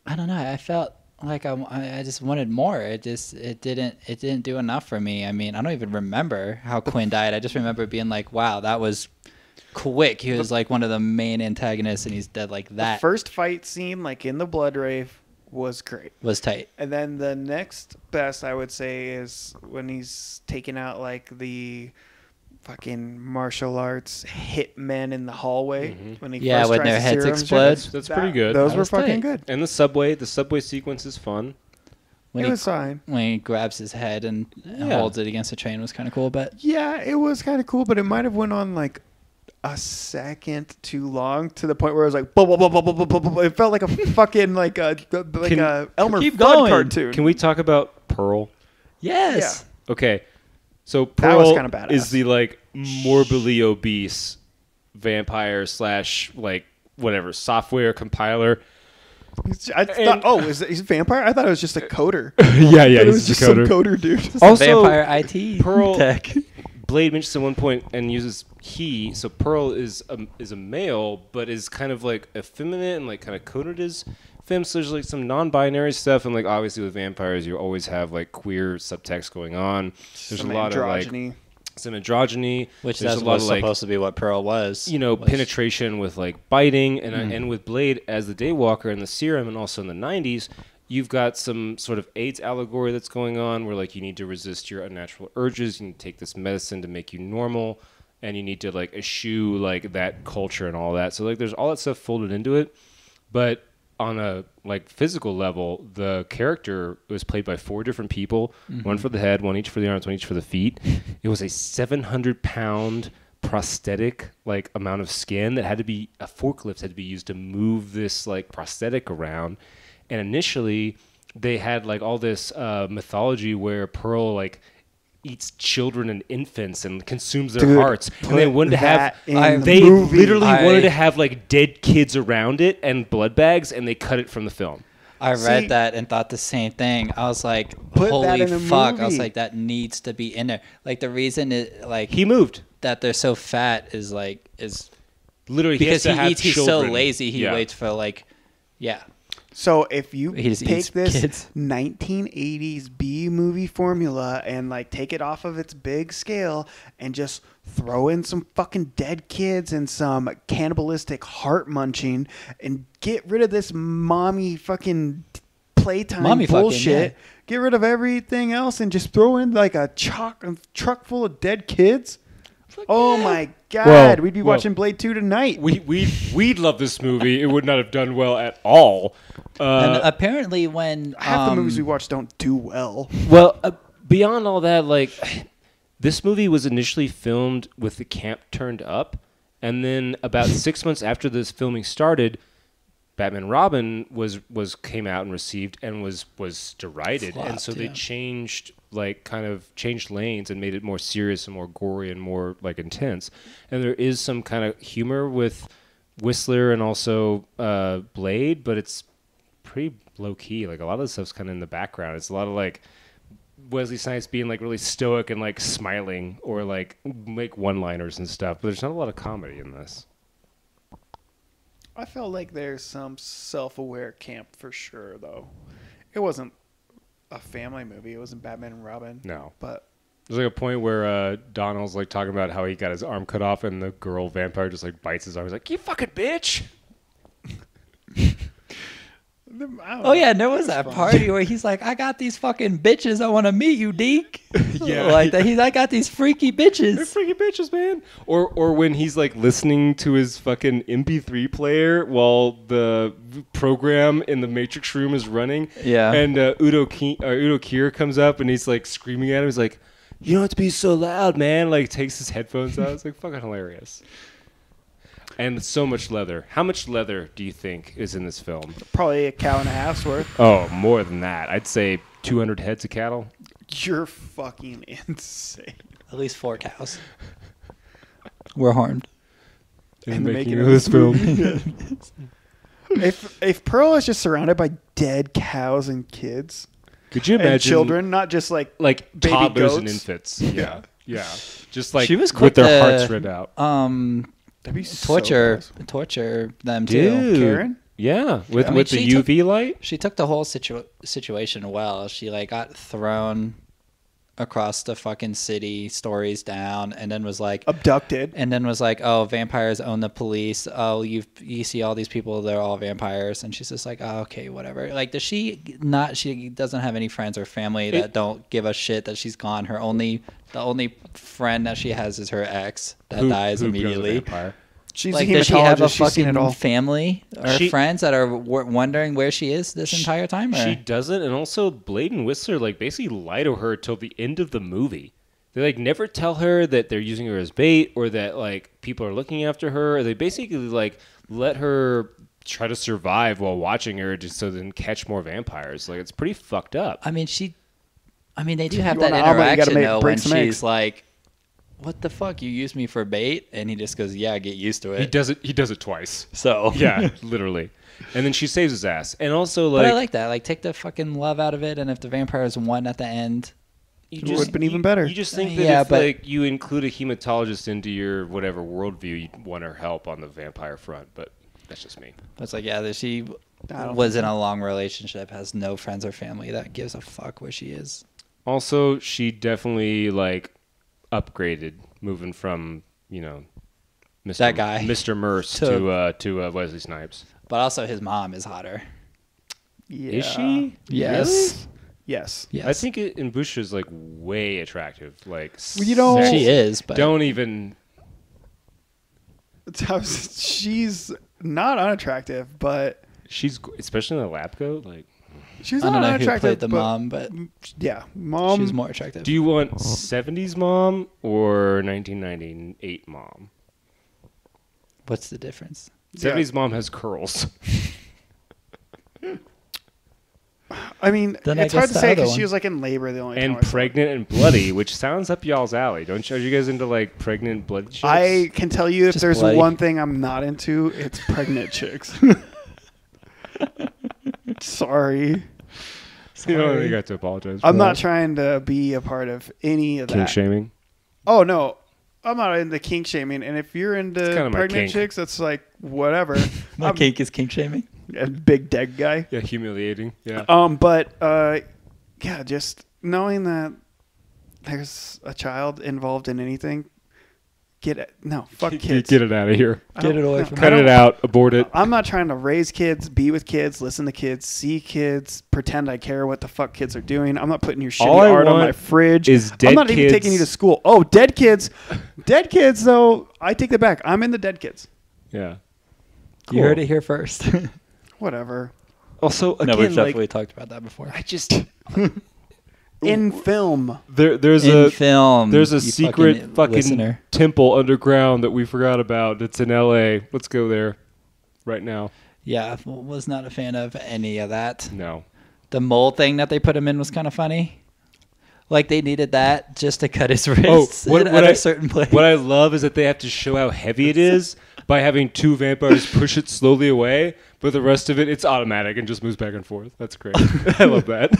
I don't know. I felt like I just wanted more. It didn't do enough for me. I mean, I don't even remember how Quinn died. I just remember being like, wow, that was quick. He was like one of the main antagonists, and he's dead like The that. first fight scene, like in the Blood Rave, was great. Was tight. And then the next best I would say is when he's taking out like the fucking martial arts hitmen in the hallway when he first when tries their to heads serum explode. shit. That's pretty good. Those That were was fucking tight. good. And the subway sequence is fun. When It was fine. when he grabs his head and holds it against the train was kind of cool, but Yeah, it was kind of cool, but it might have went on like a second too long to the point where it was like, blah, blah, blah, blah, blah, blah, blah, blah. It felt like a fucking like a Elmer keep Fudd going. cartoon. Can we talk about Pearl? yes. Okay, so That was Pearl kinda badass. is the like morbidly obese vampire / like whatever software compiler. I thought, he's a vampire? I thought it was just a coder. yeah, It was he's just a some coder. coder dude. Also, Vampire IT Pearl tech. Blade mentions at one point and uses he. So Pearl is a male, but is kind of like effeminate and like kind of coded as femme. So there's like some non-binary stuff, and like obviously with vampires, you always have like queer subtext going on. There's Some a lot androgyny. of like some androgyny, Which there's that's a lot was of like supposed to be what Pearl was. penetration with like biting, and with Blade as the Daywalker and the serum, and also in the 90s. You've got some sort of AIDS allegory that's going on where like you need to resist your unnatural urges. You need to take this medicine to make you normal, and you need to like eschew like that culture and all that. So like there's all that stuff folded into it. But on a like physical level, the character was played by 4 different people, one for the head, one each for the arms, one each for the feet. It was a 700-pound prosthetic like amount of skin that had to be a forklift had to be used to move this like prosthetic around. And initially, they had like all this mythology where Pearl like eats children and infants and consumes their hearts, and they wanted to have. They literally wanted to have like dead kids around it and blood bags, and they cut it from the film. I read that and thought the same thing. I was like, Put holy that in a fuck. I was movie. like, that needs to be in there. Like the reason it like He moved. that they're so fat is Literally, because he has to have eats. He's so children. lazy. He Yeah. waits for like, yeah. So if you He just eats take this kids. 1980s B movie formula and like take it off of its big scale and just throw in some fucking dead kids and some cannibalistic heart munching and get rid of this mommy fucking playtime Mommy fucking, bullshit. yeah. Get rid of everything else and just throw in like a truck full of dead kids. Oh my God, we'd be watching Blade 2 tonight. We'd love this movie. It would not have done well at all. And apparently when Half the movies we watch don't do well. Well, beyond all that, like this movie was initially filmed with the camp turned up, and then about 6 months after this filming started, Batman and Robin came out and received and was derided, and so they changed lanes and made it more serious and more gory and more like intense. And there is some kind of humor with Whistler and also Blade, but it's pretty low key. Like a lot of the stuff's kind of in the background. It's a lot of like Wesley Snipes being like really stoic and like smiling or like make one-liners and stuff. But there's not a lot of comedy in this. I felt like there's some self-aware camp for sure, though. It wasn't a family movie. It wasn't Batman and Robin. No. But There's like a point where Donald's like talking about how he got his arm cut off and the girl vampire just like bites his arm. He's like, "You fucking bitch." Oh yeah, and there was that party where he's like, I got these fucking bitches. I want to meet you, Deke. Yeah. Like that. I got these freaky They're bitches. freaking bitches, man. Or when he's like listening to his fucking MP3 player while the program in the Matrix room is running. Yeah. And Udo Kier comes up and he's like screaming at him. He's like, "You don't have to be so loud, man." Like takes his headphones out. It's like fucking hilarious. And so much leather. How much leather do you think is in this film? probably a cow and a half's worth. Oh, more than that. I'd say 200 heads of cattle. You're fucking insane. At least 4 cows were harmed. In the the making making of of this film. If Pearl is just surrounded by dead cows and kids Could you imagine and children, not just like baby toddlers and goats. infants? Yeah. Yeah. Just like She was with quick their to- hearts ripped out. that'd be so Torture gross. them too. Dude. Karen? Yeah. With I mean, with the she took- UV light? She took the whole situation well. She like got thrown across the fucking city, stories down, and then was like Abducted. and then was like, oh, vampires own the police. Oh, you see all these people, they're all vampires. And she's just like, oh, okay, whatever. Like, she doesn't have any friends or family that don't give a shit that she's gone. The only friend that she has is her ex that dies who becomes a immediately. vampire. She's Like, a does she have a hematologist. She's seen it fucking all. family or friends that are wondering where she is this entire time? Or? She doesn't, and also Blade and Whistler like basically lie to her till the end of the movie. They like never tell her that they're using her as bait or that like people are looking after her. Or they basically like let her try to survive while watching her just so they can catch more vampires. Like, it's pretty fucked up. I mean, they do have You that want an omelet, you gotta interaction though break when some she's eggs. like, "What the fuck? You used me for bait?" And he just goes, "Yeah, get used to it." He does it twice. So Yeah, literally. And then she saves his ass. And also but I like like that. Like, take the fucking love out of it, and if the vampires won at the end, you It would've been even better. You just think that Yeah, if but- like you include a hematologist into your whatever worldview, you'd want her help on the vampire front. But that's just me. it's like, yeah, that she I don't was think in a long relationship, has no friends or family that gives a fuck where she is. Also, she definitely like upgraded, moving from Mr. That guy. Mr. Merce to Wesley Snipes. But also, his mom is hotter. Yeah. Is she? Yes. Yes. Yes, I think in Bush is like way attractive. Like Well, you don't- sexy. she is. But Don't even. She's not unattractive, but She's especially in the lab coat. Like, she's I not don't know who unattractive. played the but mom, but Yeah, mom. she's more attractive. do you want 70s mom or 1998 mom? What's the difference? 70s mom has curls. I mean, Then I it's hard guess to the say other because one. she was like in labor the only time. And I saw her. pregnant and bloody, which sounds up y'all's alley. Are you guys into like pregnant bloody chicks? I can tell you if Just there's bloody. one thing I'm not into, it's pregnant chicks. Sorry. You don't really got to apologize. I'm for not that. trying to be a part of any of Kink that. shaming. Oh no, I'm not into kink shaming. And if you're into kinda my pregnant kink. chicks, that's like whatever. My kink is kink shaming. A big dead guy. Yeah, humiliating. Yeah. Yeah, just knowing that there's a child involved in anything. Fuck kids. Get it out of here. Get it away from Cut it out. Abort it. I'm not trying to raise kids, be with kids, listen to kids, see kids, pretend I care what the fuck kids are doing. I'm not putting your shitty All I art on want my fridge. is dead I'm not even kids. taking you to school. Oh, dead kids. Dead kids, though, I take that back. I'm in the dead kids. Yeah. You heard it here first. Whatever. Also, No, again, we've like, definitely talked about that before. I just In film. there's In a film, there's a you secret fucking listener. temple underground that we forgot about. It's in L.A. Let's go there right now. Yeah, was not a fan of any of that. No. The mole thing that they put him in was kind of funny. Like, they needed that just to cut his wrists at a certain place. What I love is that they have to show how heavy it is by having two vampires push it slowly away, but the rest of it, it's automatic and just moves back and forth. That's great. I love that.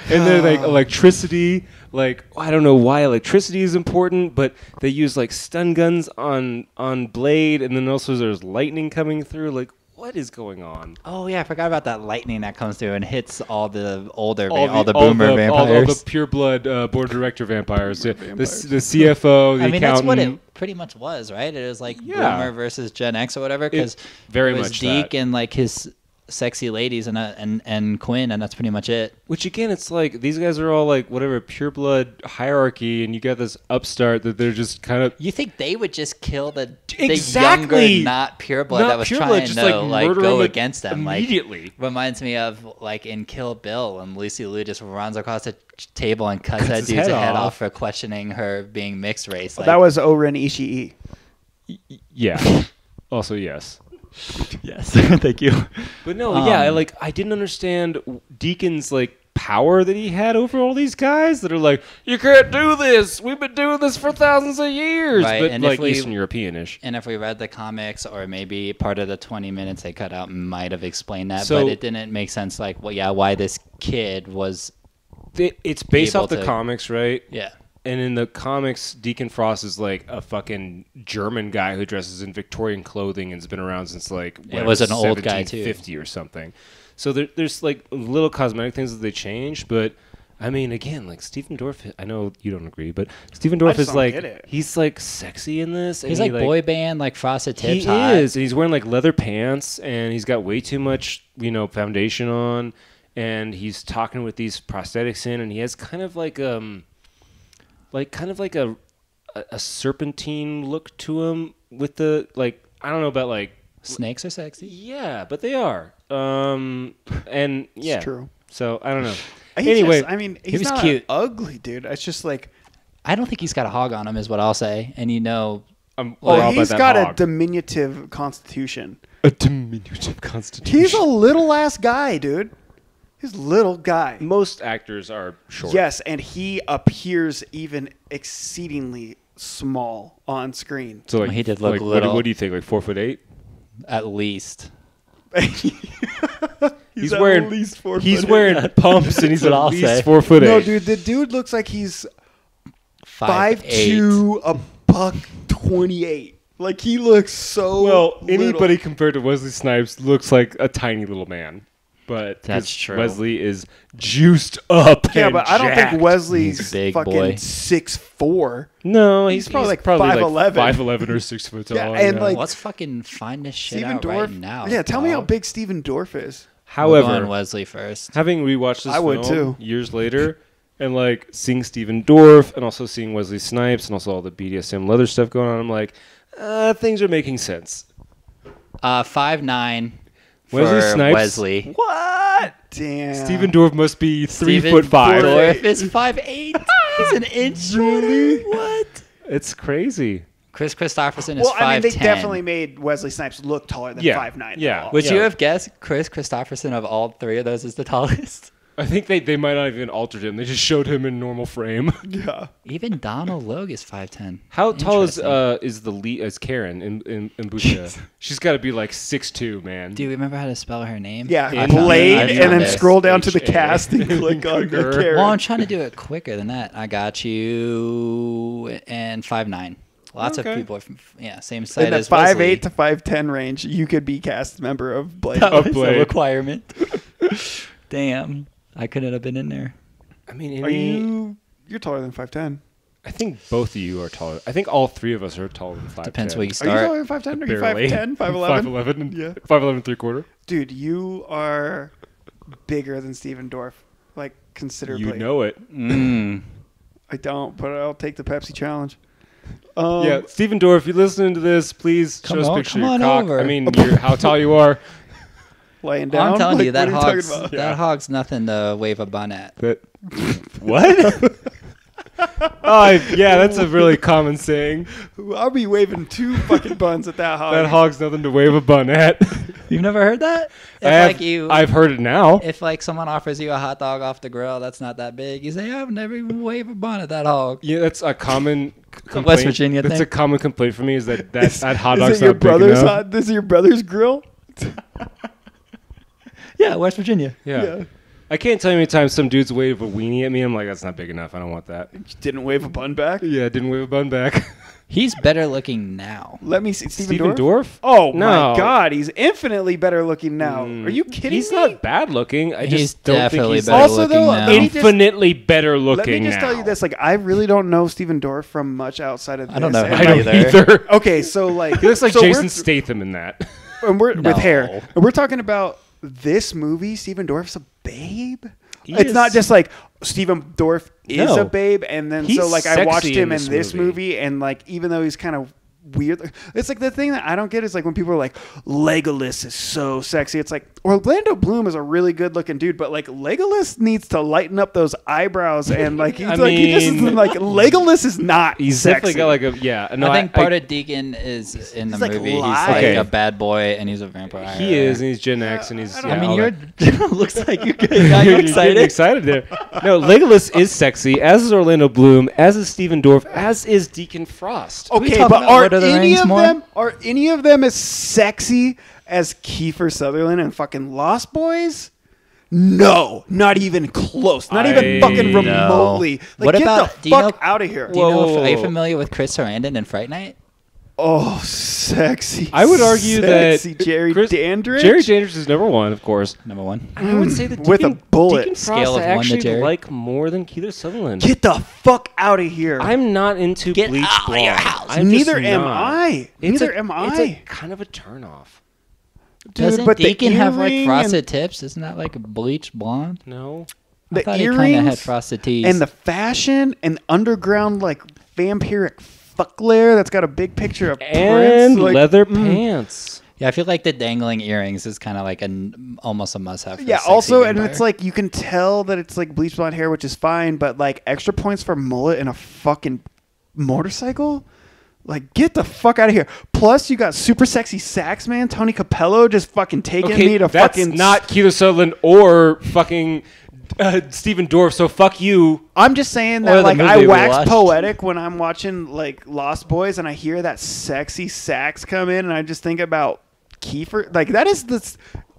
And then like electricity, like I don't know why electricity is important, but they use like stun guns on Blade, and then also there's lightning coming through. Like, what is going on? Oh, yeah, I forgot about that lightning that comes through and hits all the older, All the boomer vampires. all the pure blood board of director vampires. The CFO, the I mean, that's accountant. what it pretty much was, right? It was like Yeah. boomer versus Gen X or whatever, because very it was much Deke that. and like his sexy ladies and Quinn, and that's pretty much it. Which again, it's like these guys are all like whatever pure blood hierarchy, and you got this upstart that they're just kind of You think they would just kill the Exactly. younger, not pure blood Not that was pure trying blood, just, to like, murder go them against them? immediately. Like, reminds me of like in Kill Bill when Lucy Liu just runs across the table and cuts that his dude's head head off. off for questioning her being mixed race. Like, That was Oren Ishii. yeah. Also, yes. yes, thank you. But no, I didn't understand Deacon's like power that he had over all these guys that are like, you can't do this. We've been doing this for thousands of years, Right, but and if like we- Eastern European-ish. And if we read the comics, or maybe part of the 20 minutes they cut out might have explained that, So- but it didn't make sense. Like, well, yeah, why this kid was, It's based able off the to- comics, right? yeah. And in the comics, Deacon Frost is like a fucking German guy who dresses in Victorian clothing and's been around since like It was an old guy, too. 1750 or something. So there's like little cosmetic things that they changed, but I mean, again, like Stephen Dorff. I know you don't agree, but Stephen I Dorff just is don't get it. he's like sexy in this. And He's he, like boy band, like Frosted Tips. He hot. is. And he's wearing like leather pants, and he's got way too much, foundation on, and he's talking with these prosthetics in, and he has kind of like a serpentine look to him with the I don't know about like Snakes are sexy. yeah, but they are. And yeah, It's true. So I don't know. Anyway, he he's was not cute. ugly, dude. It's just like, I don't think he's got a hog on him, is what I'll say. And We're all he's about got that a hog. diminutive constitution. A diminutive constitution. He's a little ass guy, dude. He's a little guy. Most actors are short. Yes, and he appears even exceedingly small on screen. So He did look like, little. What do you think? Like 4'8"? At least. He's at wearing least 4 He's foot wearing pumps, and he's That's at what I'll least say. 4'8". No, dude, the dude looks like he's 5'8". 5'2", $128. Like he looks so Well, little. anybody compared to Wesley Snipes looks like a tiny little man. But That's 'cause true. Wesley is juiced up. Yeah, and but I don't jacked. think Wesley's He's a big fucking boy. 6'4". No, He's probably like probably 5'11". 5'11" or 6 foot tall. Yeah, and, like, Let's fucking find this shit Steven out Dorff. right now. Yeah, tell me how dog. big Steven Dorff is. We're going however, Wesley first. having rewatched this I would film too. years later, and like seeing Stephen Dorff, and also seeing Wesley Snipes, and also all the BDSM leather stuff going on, I'm like, things are making sense. 5'9" for Wesley Snipes? Wesley. What? Damn. Stephen Dorff must be 3'5". Dorff is 5'8". He's an inch shorter. What? It's crazy. Chris Christopherson is Well, 5'10". I mean, they definitely made Wesley Snipes look taller than Yeah. 5'9". Yeah. Would you have guessed Chris Christopherson of all three of those is the tallest? I think they might not even altered him. They just showed him in normal frame. Yeah. Even Donald Logue is 5'10". How tall is Interesting. the lead as Karen in Bucha? She's got to be like 6'2", man. Do you remember how to spell her name? Yeah, I found Blade, it. I and found then it. scroll down to the H.A. cast and click on the Cougar. Karen. Well, I'm trying to do it quicker than that. I got you and 5'9". Lots of Okay. people are from, same side In the as Wesley. 5'8" to 5'10" range, you could be cast member of Blade. That Of was Blade. a requirement. Damn. I couldn't have been in there. I mean, You're taller than 5'10". I think both of you are taller. I think all three of us are taller than 5'10". Depends where you Are you start. taller than 5'10"? Are you Barely. 5'10", 5'11"? 5'11", Yeah. 5'11" 3/4. Dude, you are bigger than Steven Dorff, like considerably. You know it. I don't, but I'll take the Pepsi challenge. Yeah, Stephen Dorff, if you're listening to this, please show us a picture come of your on cock. over. I mean, how tall you are. Laying down. I'm telling Like, you, that what are talking hog's about? hog's nothing to wave a bun at. What? Yeah, that's a really common saying. I'll be waving 2 fucking buns at that hog. That hog's nothing to wave a bun at. You've never heard that? If I've heard it now. if like someone offers you a hot dog off the grill that's not that big, you say, I've never even waved a bun at that hog. Yeah, that's a common complaint. West Virginia That's thing. a common complaint for me is that hot Is dog's it your not big brother's enough. hot? This is your brother's grill? Yeah, West Virginia. Yeah. I can't tell you how many times some dudes wave a weenie at me. I'm like, that's not big enough. I don't want that. You didn't wave a bun back? Yeah, didn't wave a bun back. He's better looking now. Let me see. Stephen Steven Dorff? Oh No. my God, he's infinitely better looking now. Are you kidding He's me? not bad looking. I He's just don't think definitely he's better Also, looking though, now. any- just- infinitely better Let looking me just tell you now. this: like, I really don't know Steven Dorff from much outside of this. I don't know And, him I don't like, either. Okay, so like He looks like so Jason we're- Statham in that. and we're No. with hair. And we're talking about this movie. Steven Dorff's a babe. He It's is- not just like Steven Dorff is No. a babe, and then He's so like I watched sexy him in in this this movie. movie, and like even though he's kind of weird, it's like the thing that I don't get is like when people are like Legolas is so sexy. It's like Orlando Bloom is a really good looking dude, but like Legolas needs to lighten up those eyebrows and like he's I like he just mean- isn't like Legolas is not. He's sexy. definitely got like a No, I think part of Deacon is in the he's, like, movie. He's live. like Okay. a bad boy and he's a vampire. He is, and he's Gen X, and he's. I don't- yeah, I mean, all you're that. looks like you got you You're excited. getting excited there. No, Legolas is sexy, as is Orlando Bloom, as is Stephen Dorff, as is Deacon Frost. we Okay, talk but about are Lord of the any Rings of more? them as sexy as Kiefer Sutherland and fucking Lost Boys? No, not even close. Not even fucking No. remotely. Like, What get about- the do you fuck know- out of here. Do you know? Whoa. Are you familiar with Chris Sarandon in Fright Night? Oh, sexy. I would argue sexy that Jerry Dandridge. Jerry Dandridge is number one, of course. Number one. I would say that With a bullet. Deacon Scale Frost of I 1 to actually Jerry. like more than Keith Sutherland. Get the fuck out of here. I'm not into Get Bleach out of Blonde. your house. I'm Neither just am not. I. It's Neither a- am It's I. a kind of a turnoff. Doesn't but the Deacon have like earring frosted tips? Isn't that like a bleach blonde? No. I The thought he kind earrings of had frosted tees. and the fashion and underground like vampiric fuckler that's got a big picture of And Prince. Like, leather pants. yeah, I feel like the dangling earrings is kind of like almost a must-have. For a Yeah, sexy also, and vampire. it's like you can tell that it's like bleach blonde hair, which is fine, but like extra points for mullet and a fucking motorcycle? Like, get the fuck out of here. Plus, you got super sexy sax man, Tony Capello, just fucking taking me to that's fucking. not Keith Sutherland or fucking Stephen Dorff, so fuck you. I'm just saying Or that, the like, movie I we wax watched. poetic when I'm watching, like, Lost Boys and I hear that sexy sax come in and I just think about Kiefer. Like, that is the.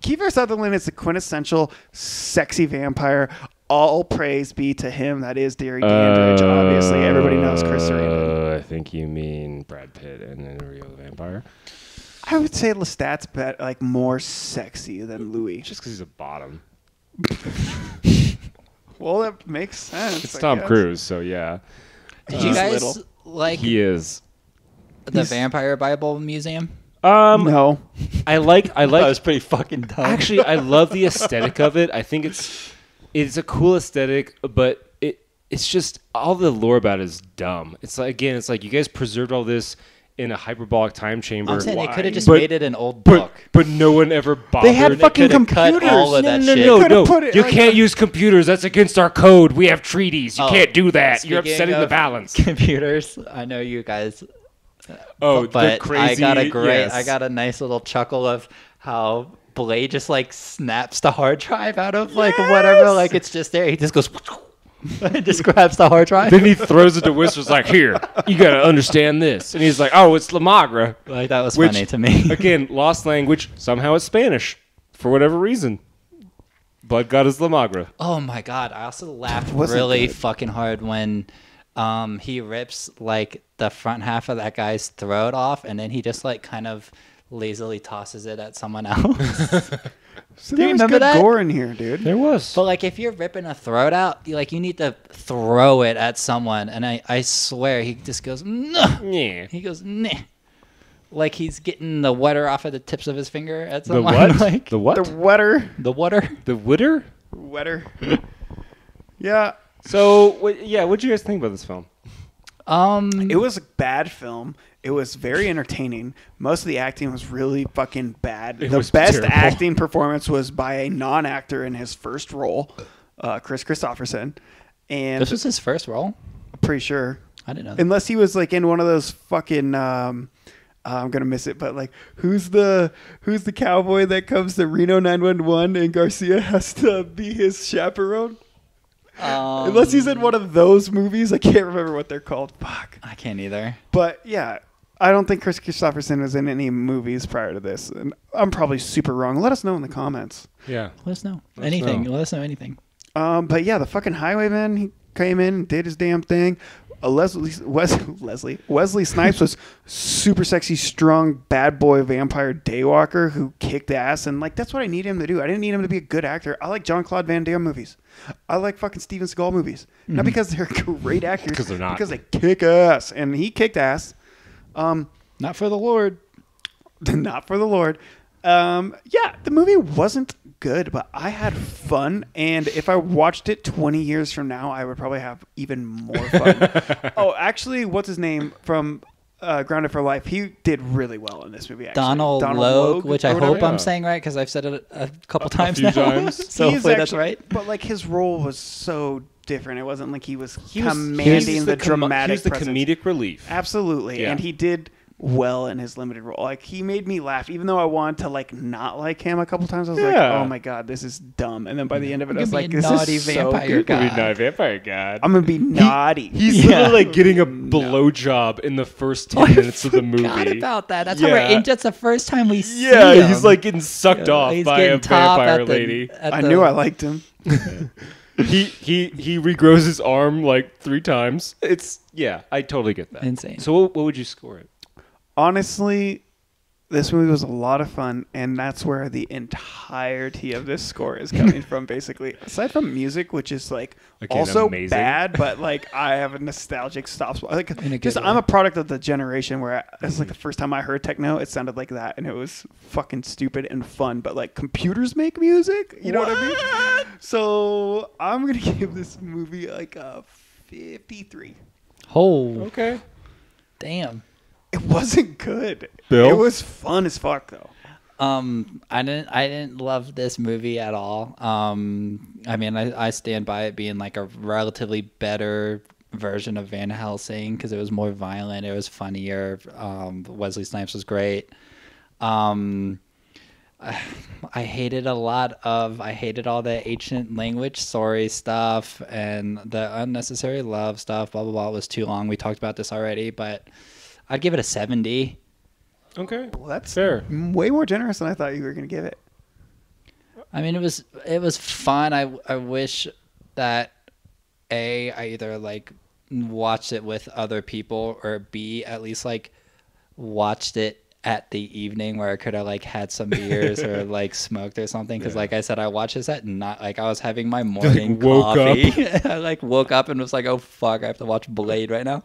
Kiefer Sutherland is the quintessential sexy vampire. All praise be to him. That is Derry Dandridge. Obviously, everybody knows Chris Sarandon. I think you mean Brad Pitt and Rio the Vampire. I would say Lestat's like more sexy than Louis. Just because he's a bottom. Well, that makes sense. It's I Tom guess. Cruise, so yeah. Did you He's guys little. like He is. the Vampire Bible Museum? No. I like pretty fucking dumb. actually I love the aesthetic of it. I think it's a cool aesthetic, but it's just all the lore about it is dumb. It's like you guys preserved all this in a hyperbolic time chamber. I'm saying they could have just But- made it an old book. But no one ever bothered. They had fucking coulda cut computers. all of that no, shit. no, Coulda no. put it You like can't use computers. That's against our code. We have treaties. You can't do that. You're Speaking upsetting the of balance. Computers. I know you guys. Oh, But the crazy. I yes. got a nice little chuckle of how Blade just like snaps the hard drive out of like whatever, like it's just there. He just goes and just grabs the hard drive. Then he throws it to Whistler's like, here, you got to understand this. And he's like, oh, it's La Magra. Like that was Which, funny to me. Again, lost language. Somehow it's Spanish for whatever reason. Blood God is La Magra. Oh my god! I also laughed wasn't really good. fucking hard when he rips like the front half of that guy's throat off, and then he just like kind of lazily tosses it at someone else. So Do you there was remember good that? gore in here, dude. There was. But like if you're ripping a throat out, you need to throw it at someone, and I swear he just goes no. Yeah. He goes nah. Like he's getting the water off of the tips of his finger at The someone. what? Like The what? The wetter. the water. The Witter? Wetter. Yeah. So, what'd you guys think about this film? It was a bad film. It was very entertaining. Most of the acting was really fucking bad. It The was best terrible. acting performance was by a non-actor in his first role, Chris Christopherson. And This was his first role. I'm pretty sure. I didn't know that. Unless he was like in one of those fucking I'm gonna miss it, but like who's the cowboy that comes to Reno 911 and Garcia has to be his chaperone? Unless he's in one of those movies, I can't remember what they're called. Fuck. I can't either. But yeah, I don't think Chris Christopherson was in any movies prior to this, and I'm probably super wrong. Let us know in the comments. Yeah. Let us know us anything. know. Let us know anything. But yeah, the fucking highwayman, he came in and did his damn thing. Wesley Snipes was super sexy, strong, bad boy vampire daywalker who kicked ass, and like that's what I need him to do. I didn't need him to be a good actor. I like Jean-Claude Van Damme movies. I like fucking Steven Seagal movies, not because they're great actors, Because they're not. because they kick ass, and he kicked ass. Not for the Lord. Not for the Lord. Yeah, the movie wasn't good, but I had fun. And if I watched it 20 years from now, I would probably have even more fun. Oh, actually, what's his name from Grounded for Life? He did really well in this movie. Actually. Donald Logue, which I or hope whatever. I'm saying right because I've said it a couple times few now. times. So He is hopefully that's actually- right. But like his role was so different. It wasn't like he was He was commanding the dramatic He was the presence. comedic relief. Absolutely. Yeah. And he did well in his limited role. Like he made me laugh, even though I wanted to like not like him a couple times. I was like, Yeah. oh my God, this is dumb. And then by the end of it, I You're was gonna like, be a this naughty is so vampire good. guy. Could be not Vampire God. I'm going to be naughty. He's literally like getting a blowjob in the first 10 minutes of the movie. Forgot about that. That's how we're Yeah. in. That's the first time we see Yeah, him. he's like getting sucked off He's by a getting top vampire at the- lady. at I the- knew I liked him. He regrows his arm like 3 times. It's I totally get that. Insane. So what would you score it? honestly, this movie was a lot of fun, and that's where the entirety of this score is coming from, basically. Aside from music, which is like Again, also amazing. bad, but like I have a nostalgic soft spot. Like, In a good just way. I'm a product of the generation where it's like the first time I heard techno, it sounded like that, and it was fucking stupid and fun. But like computers make music, you know what I mean? So I'm gonna give this movie like a 53. Oh, Okay. damn. It wasn't good. Bill? It was fun as fuck though. I didn't love this movie at all. I mean, I stand by it being like a relatively better version of Van Helsing because it was more violent. It was funnier. Wesley Snipes was great. I hated all the ancient language story stuff and the unnecessary love stuff. Blah blah blah. It was too long. We talked about this already, but I'd give it a 70. Okay. Well, that's fair. way more generous than I thought you were going to give it. I mean, it was fun. I wish that I either like watched it with other people or B at least like watched it at the evening where I could have like had some beers or like smoked or something. Because like I said, I watched this at not like I was having my morning woke coffee. I like woke up and was like, oh fuck, I have to watch Blade right now.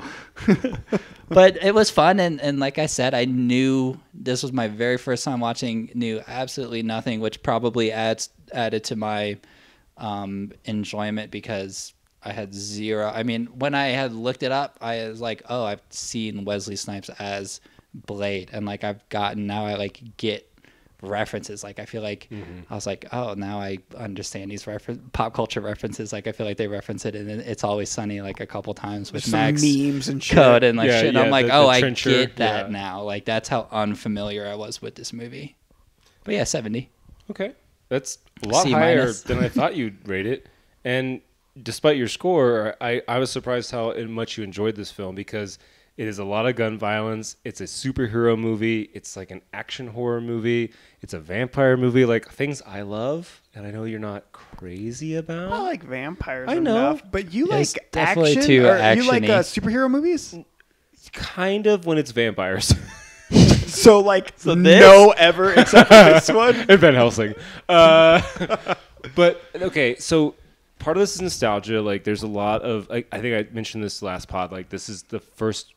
But it was fun, and like I said, I knew this was my very first time watching, knew absolutely nothing, which probably added to my enjoyment because I had zero. I mean, when I had looked it up, I was like, oh, I've seen Wesley Snipes as Blade, and like now I like get references. Like I feel like I was like, oh, now I understand these pop culture references. Like I feel like they reference it in It's Always Sunny like a couple times with Some Max memes and shit. Code and like Yeah, shit. And yeah, I'm like, the oh, I trencher, get that yeah. now. Like that's how unfamiliar I was with this movie. But yeah, 70. Okay. That's a lot C higher minus. than I thought you'd rate it. And despite your score, I was surprised how much you enjoyed this film because it is a lot of gun violence. It's a superhero movie. It's like an action horror movie. It's a vampire movie, like things I love, and I know you're not crazy about. I like vampires I know. enough, but you It's like definitely action? too Or you like action-y. superhero movies? Kind of when it's vampires. So like this? no ever except for this one? and Van Helsing. But okay, so part of this is nostalgia. Like, there's a lot of. I think I mentioned this last pod. Like, this is the first.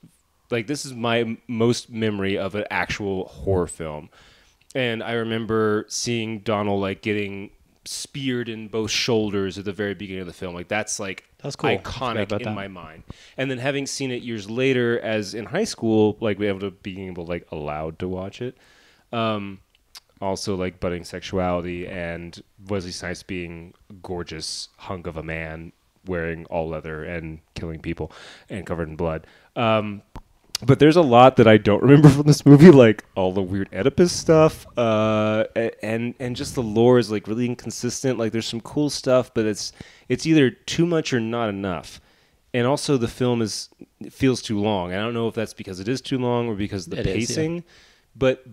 Like, this is my most memory of an actual horror film, and I remember seeing Donald like getting speared in both shoulders at the very beginning of the film. Like, that's like That's cool. Forgot iconic about in that. my mind. And then having seen it years later, as in high school, like being able like allowed to watch it. Also, like budding sexuality and Wesley Snipes being a gorgeous hunk of a man wearing all leather and killing people and covered in blood. But there's a lot that I don't remember from this movie, like all the weird Oedipus stuff, and just the lore is like really inconsistent. Like there's some cool stuff, but it's either too much or not enough. And also the film feels too long. I don't know if that's because it is too long or because of the pacing. Yeah. But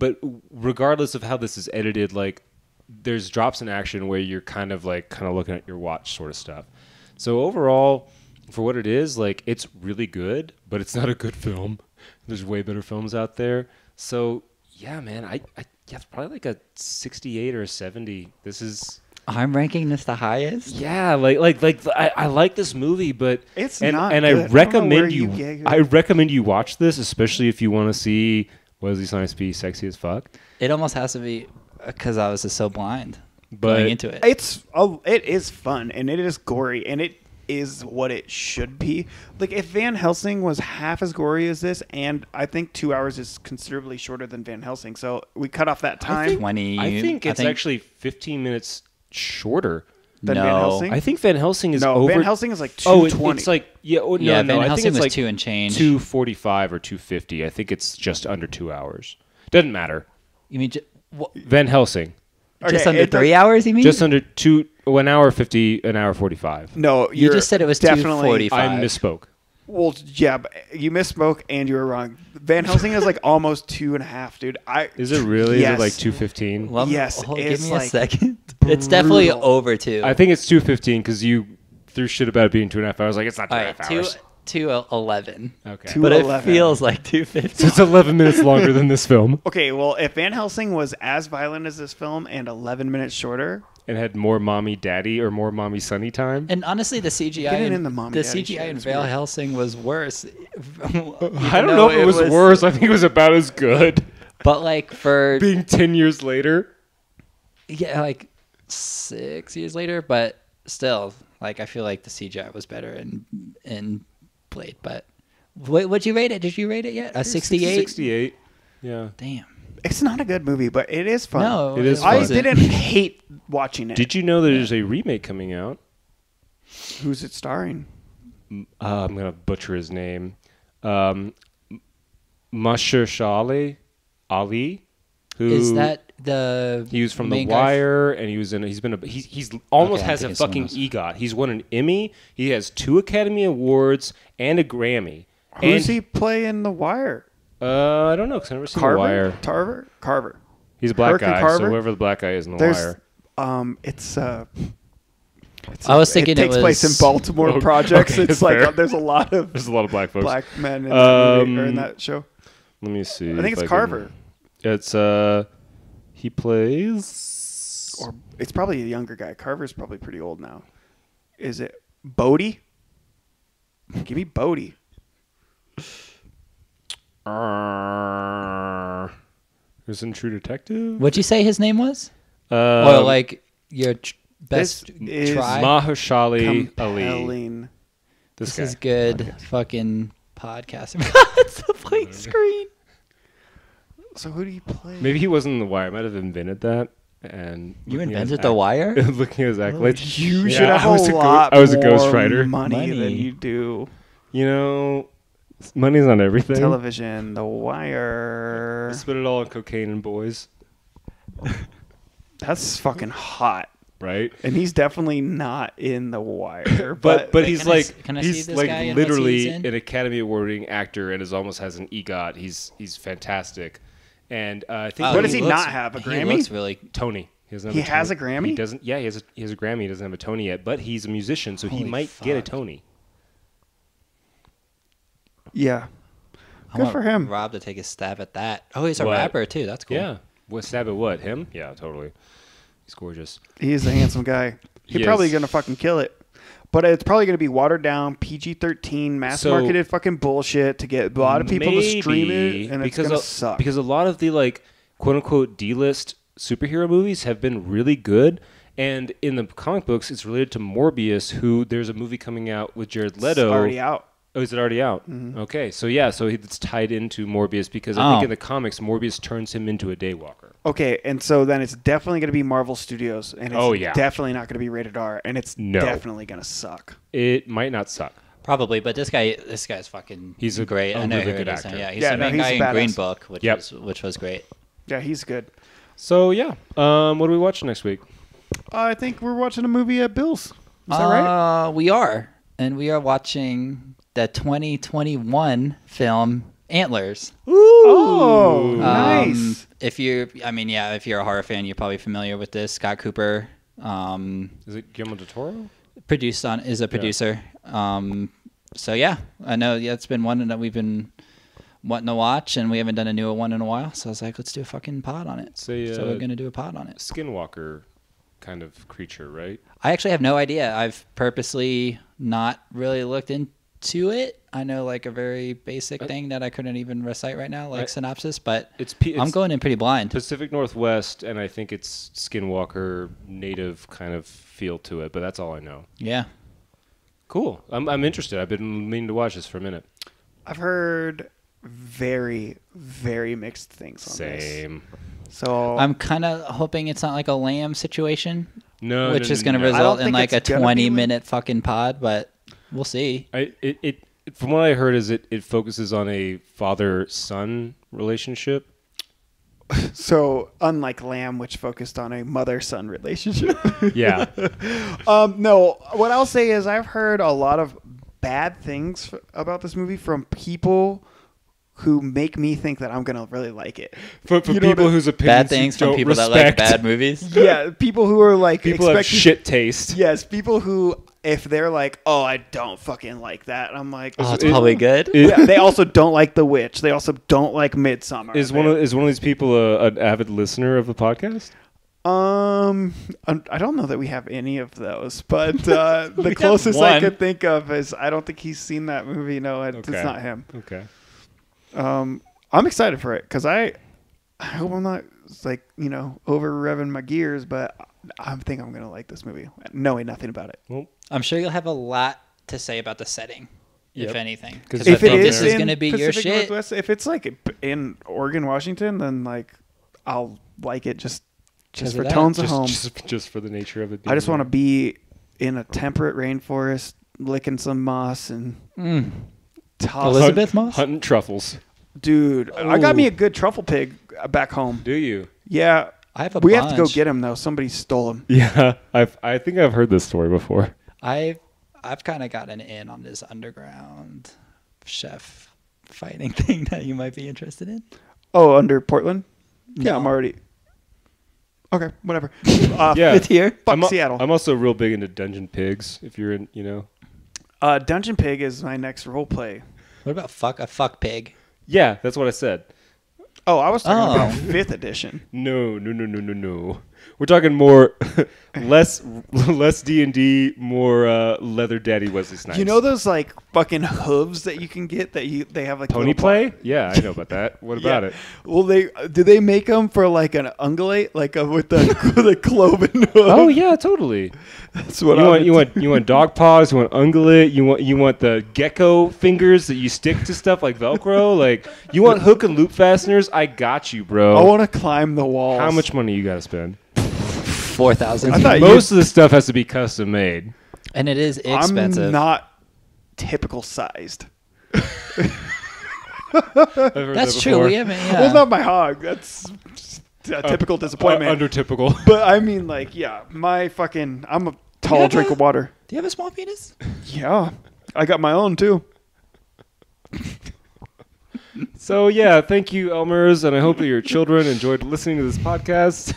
regardless of how this is edited, like there's drops in action where you're kind of looking at your watch sort of stuff. So overall, for what it is, like it's really good, but it's not a good film. There's way better films out there. So yeah, man, I it's probably like a 68 or a 70. This is. I'm ranking this the highest. Yeah, I like this movie, but It's and, not and good. I I don't know recommend where you. you get your- I recommend you watch this, especially if you want to see Wesley Snipes be sexy as fuck. It almost has to be because I was just so blind But going into it. It is fun and it is gory and it is what it should be. Like if Van Helsing was half as gory as this, and I think 2 hours is considerably shorter than Van Helsing, so we cut off that time. 20. I think it's actually 15 minutes shorter. Than no. Van Helsing? I think Van Helsing is No, over. Van Helsing is like Oh, 220. it's like no, Yeah, no. Van I Helsing think it's was like 2 and change. 245 or 250. I think it's just under 2 hours. Doesn't matter. You mean Van Helsing, Okay, just under it- 3 hours? You mean just under 1 hour 50, an hour 45. No, You just said it was definitely 245. I misspoke. Well, yeah, but you misspoke and you were wrong. Van Helsing is like almost 2.5, dude. Is it really? Yes. Is it like 215? Well, Yes, give it's me a like second. It's definitely over 2. I think it's 215 because you threw shit about it being 2.5 hours. Like it's not All 2.5 right, hours. 2:11. Okay. But it 2:11. feels like 2:50. So it's 11 minutes longer than this film. Okay, well, if Van Helsing was as violent as this film and 11 minutes shorter, And had more mommy daddy or more mommy sonny time. And honestly, the CGI Getting in in the mommy daddy CGI shit in is Van weird. Helsing was worse. I don't know if it was worse. I think it was about as good. But like for Being 10 years later. yeah, like 6 years later, but still, like I feel like the CGI was better in Blade. But what'd you rate it? Did you rate it yet? A 68. 68. Yeah. Damn. it's not a good movie, but it is fun. No, It is I fun. didn't hate watching it. Did you know there's a remake coming out? Who's it starring? I'm going to butcher his name. Mahershala Ali. Who Is that the? He was from The main guy Wire, and he was in. He's been a. He's almost Okay, I'm has a thinking someone fucking else. EGOT. He's won an Emmy. He has 2 Academy Awards and a Grammy. Who's and, he play in The Wire? I don't know because I've never seen The Wire. Carver. He's a black Hurricane guy, Carver? so whoever the black guy is in The There's Wire. It's I was thinking it takes it place in was- Baltimore Oh, projects. okay, It's fair. like there's a lot of There's a lot of black folks. black men in that movie, or in that show. Let me see. I think if it's can- Carver. It's he plays. Or it's probably a younger guy. Carver's probably pretty old now. Is it Bodie? Give me Bodie. Who's in True Detective? What'd you say his name was? Um, Or like your best is try? Mahershala Ali. Compelling. This guy. is good fucking podcasting. It's the blank screen. So who do you play? Maybe he wasn't in The Wire. I might have invented that. And You looking at his invented The Wire? looking at his accolades. You Yeah, should have I was a a go- lot I was a more ghostwriter. money than Money. you do. You know, money's not everything. Television, The Wire. I spent it all on cocaine and boys, That's fucking hot. right? And he's definitely not in The Wire. But Wait, he's can I like can I see he's this like guy and what's literally he's in? an Academy Award-winning actor and is almost has an EGOT. He's fantastic, and I think What does he looks- not have, a He Grammy? looks really. Tony. He doesn't have He a has Tony. a Grammy? He doesn't. Yeah, he has a Grammy. He doesn't have a Tony yet, but he's a musician, so he Holy might get a fuck. Tony. Yeah. I Good want for him. Rob to take a stab at that. Oh, he's a What? rapper too. That's cool. Yeah. What stab at what? Him? Yeah, totally. He's gorgeous. He is a handsome guy. He's He probably is. going to fucking kill it. But it's probably going to be watered down, PG-13, mass marketed fucking bullshit to get a lot of people to stream it, and it's going to suck. Because a lot of the like quote unquote D-list superhero movies have been really good. And in the comic books, it's related to Morbius, who there's a movie coming out with Jared Leto. It's already out. Oh, is it already out? Mm-hmm. Okay, so yeah, so it's tied into Morbius because I Oh. think in the comics, Morbius turns him into a daywalker. Okay, and so then it's definitely going to be Marvel Studios, and it's Oh, yeah. definitely not going to be rated R, and it's No. definitely going to suck. It might not suck. Probably, but this guy's fucking. He's a- great. a I know really who good it is. actor. Yeah, he's Yeah, the no, main he's guy a in Green badass. Book, which was great. Yeah, he's good. So yeah, what do we watch next week? I think we're watching a movie at Bill's. Is that right? We are, and we are watching the 2021 film Antlers. Oh, nice. If you're a horror fan, you're probably familiar with this. Scott Cooper, Is it Guillermo del Toro? is a producer. So yeah, I know. Yeah, it's been one that we've been wanting to watch, and we haven't done a newer one in a while. So I was like, let's do a fucking pod on it. So we're gonna do a pod on it. Skinwalker kind of creature, right? I actually have no idea. I've purposely not really looked into it. I know like a very basic thing that I couldn't even recite right now, like synopsis, but I'm going in pretty blind. Pacific Northwest, and I think it's Skinwalker native kind of feel to it, but that's all I know. Yeah. Cool. I'm interested. I've been meaning to watch this for a minute. I've heard very, very mixed things on this. Same. So I'm kind of hoping it's not like a Lamb situation, No, which no, is going to no. I don't result in think like a it's gonna be 20-minute fucking pod, but we'll see. It from what I heard is it focuses on a father-son relationship. So, unlike Lamb, which focused on a mother-son relationship. Yeah. No, what I'll say is I've heard a lot of bad things about this movie from people who make me think that I'm going to really like it. For You know people what I- whose opinions Bad things you from don't people respect. that like bad movies. Yeah, people who are like People have expecting- shit taste. Yes, people who if they're like, oh, I don't fucking like that, I'm like, Oh, it's probably good. yeah, they also don't like The Witch. They also don't like Midsummer. Is one of these people an avid listener of the podcast? I don't know that we have any of those, but the closest I could think of is I don't think he's seen that movie. No, it's not him. Okay. I'm excited for it because I hope I'm not like over revving my gears, but I think I'm gonna like this movie, knowing nothing about it. Well, I'm sure you'll have a lot to say about the setting, if anything. Because if I think this is going to be Pacific your shit. Northwest, if it's like in Oregon, Washington, then like I'll like it just for tones of home. Just for the nature of it. I just want to be in a temperate rainforest, licking some moss and Elizabeth Moss? Hunting truffles. Dude, I got me a good truffle pig back home. Do you? Yeah. I have a We bunch. have to go get him though. Somebody stole him. Yeah, I think I've heard this story before. I've kind of gotten in on this underground chef fighting thing that you might be interested in. Oh, under Portland? Yeah, No. I'm already. Okay, whatever. Yeah, It's here. Fuck Seattle. I'm also real big into Dungeon Pigs. If you're in, Dungeon Pig is my next role play. What about a fuck pig? Yeah, that's what I said. Oh, I was talking about Oh. 5th edition. No. We're talking more, less D&D, more leather daddy Wesley Snipes. You know those like fucking hooves that you can get they have like Pony little play? Yeah, I know about that. What about it? Well, do they make them for like an ungulate, like with the the cloven hoof? Oh yeah, totally. That's what You want dog paws. You want ungulate. You want the gecko fingers that you stick to stuff like Velcro. Like you want hook and loop fasteners. I got you, bro. I want to climb the walls. How much money you got to spend? 4,000. I thought Most of the stuff has to be custom made. And it is expensive. I'm not typical sized. That's true. We haven't. Yeah. Well, not my hog. That's a typical disappointment. Under typical. But I mean, like, yeah, I'm a tall have drink a- of water. Do you have a small penis? Yeah, I got my own too. So yeah, thank you, Elmers, and I hope that your children enjoyed listening to this podcast.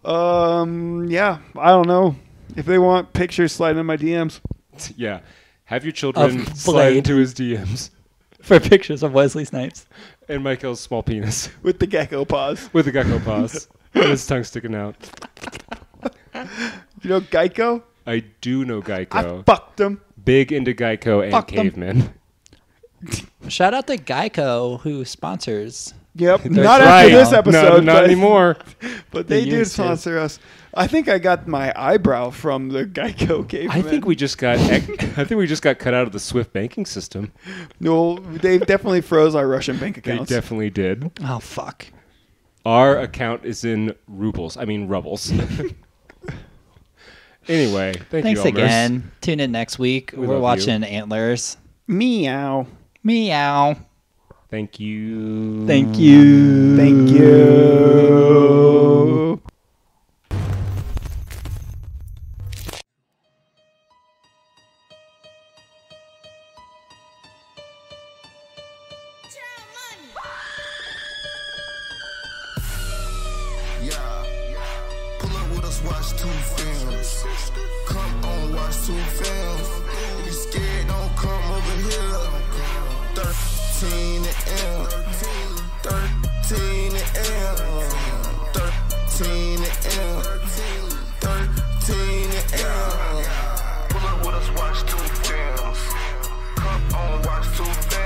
Yeah, I don't know if they want pictures sliding in my DMs. Yeah, have your children Of slide Blade. into his DMs For pictures of Wesley Snipes. and Michael's small penis With the gecko paws. with the gecko paws and his tongue sticking out. You know Geico? I do know Geico. I fucked him. Big into Geico and Fuck them. cavemen. Shout out to Geico who sponsors. Yep. That's Not right. after this episode. Not but, anymore. But they They did used to. sponsor us. I think I got my eyebrow from the Geico caveman. I think we just got cut out of the Swift banking system. No, they definitely froze our Russian bank They accounts. definitely did. Oh, fuck. Our account is in rubbles. Anyway, Thanks you, Elmers. again. Tune in next week. We We're love watching Antlers. Meow. Meow. Thank you. Thank you. Thank you. Yeah. Pull up with us, watch 2 films. Come on, watch 2 films. If you scared, don't come over here. 13 M. 13 M. 13 M. 13 M. Pull up with us, watch 2 films. Come on, watch 2 films.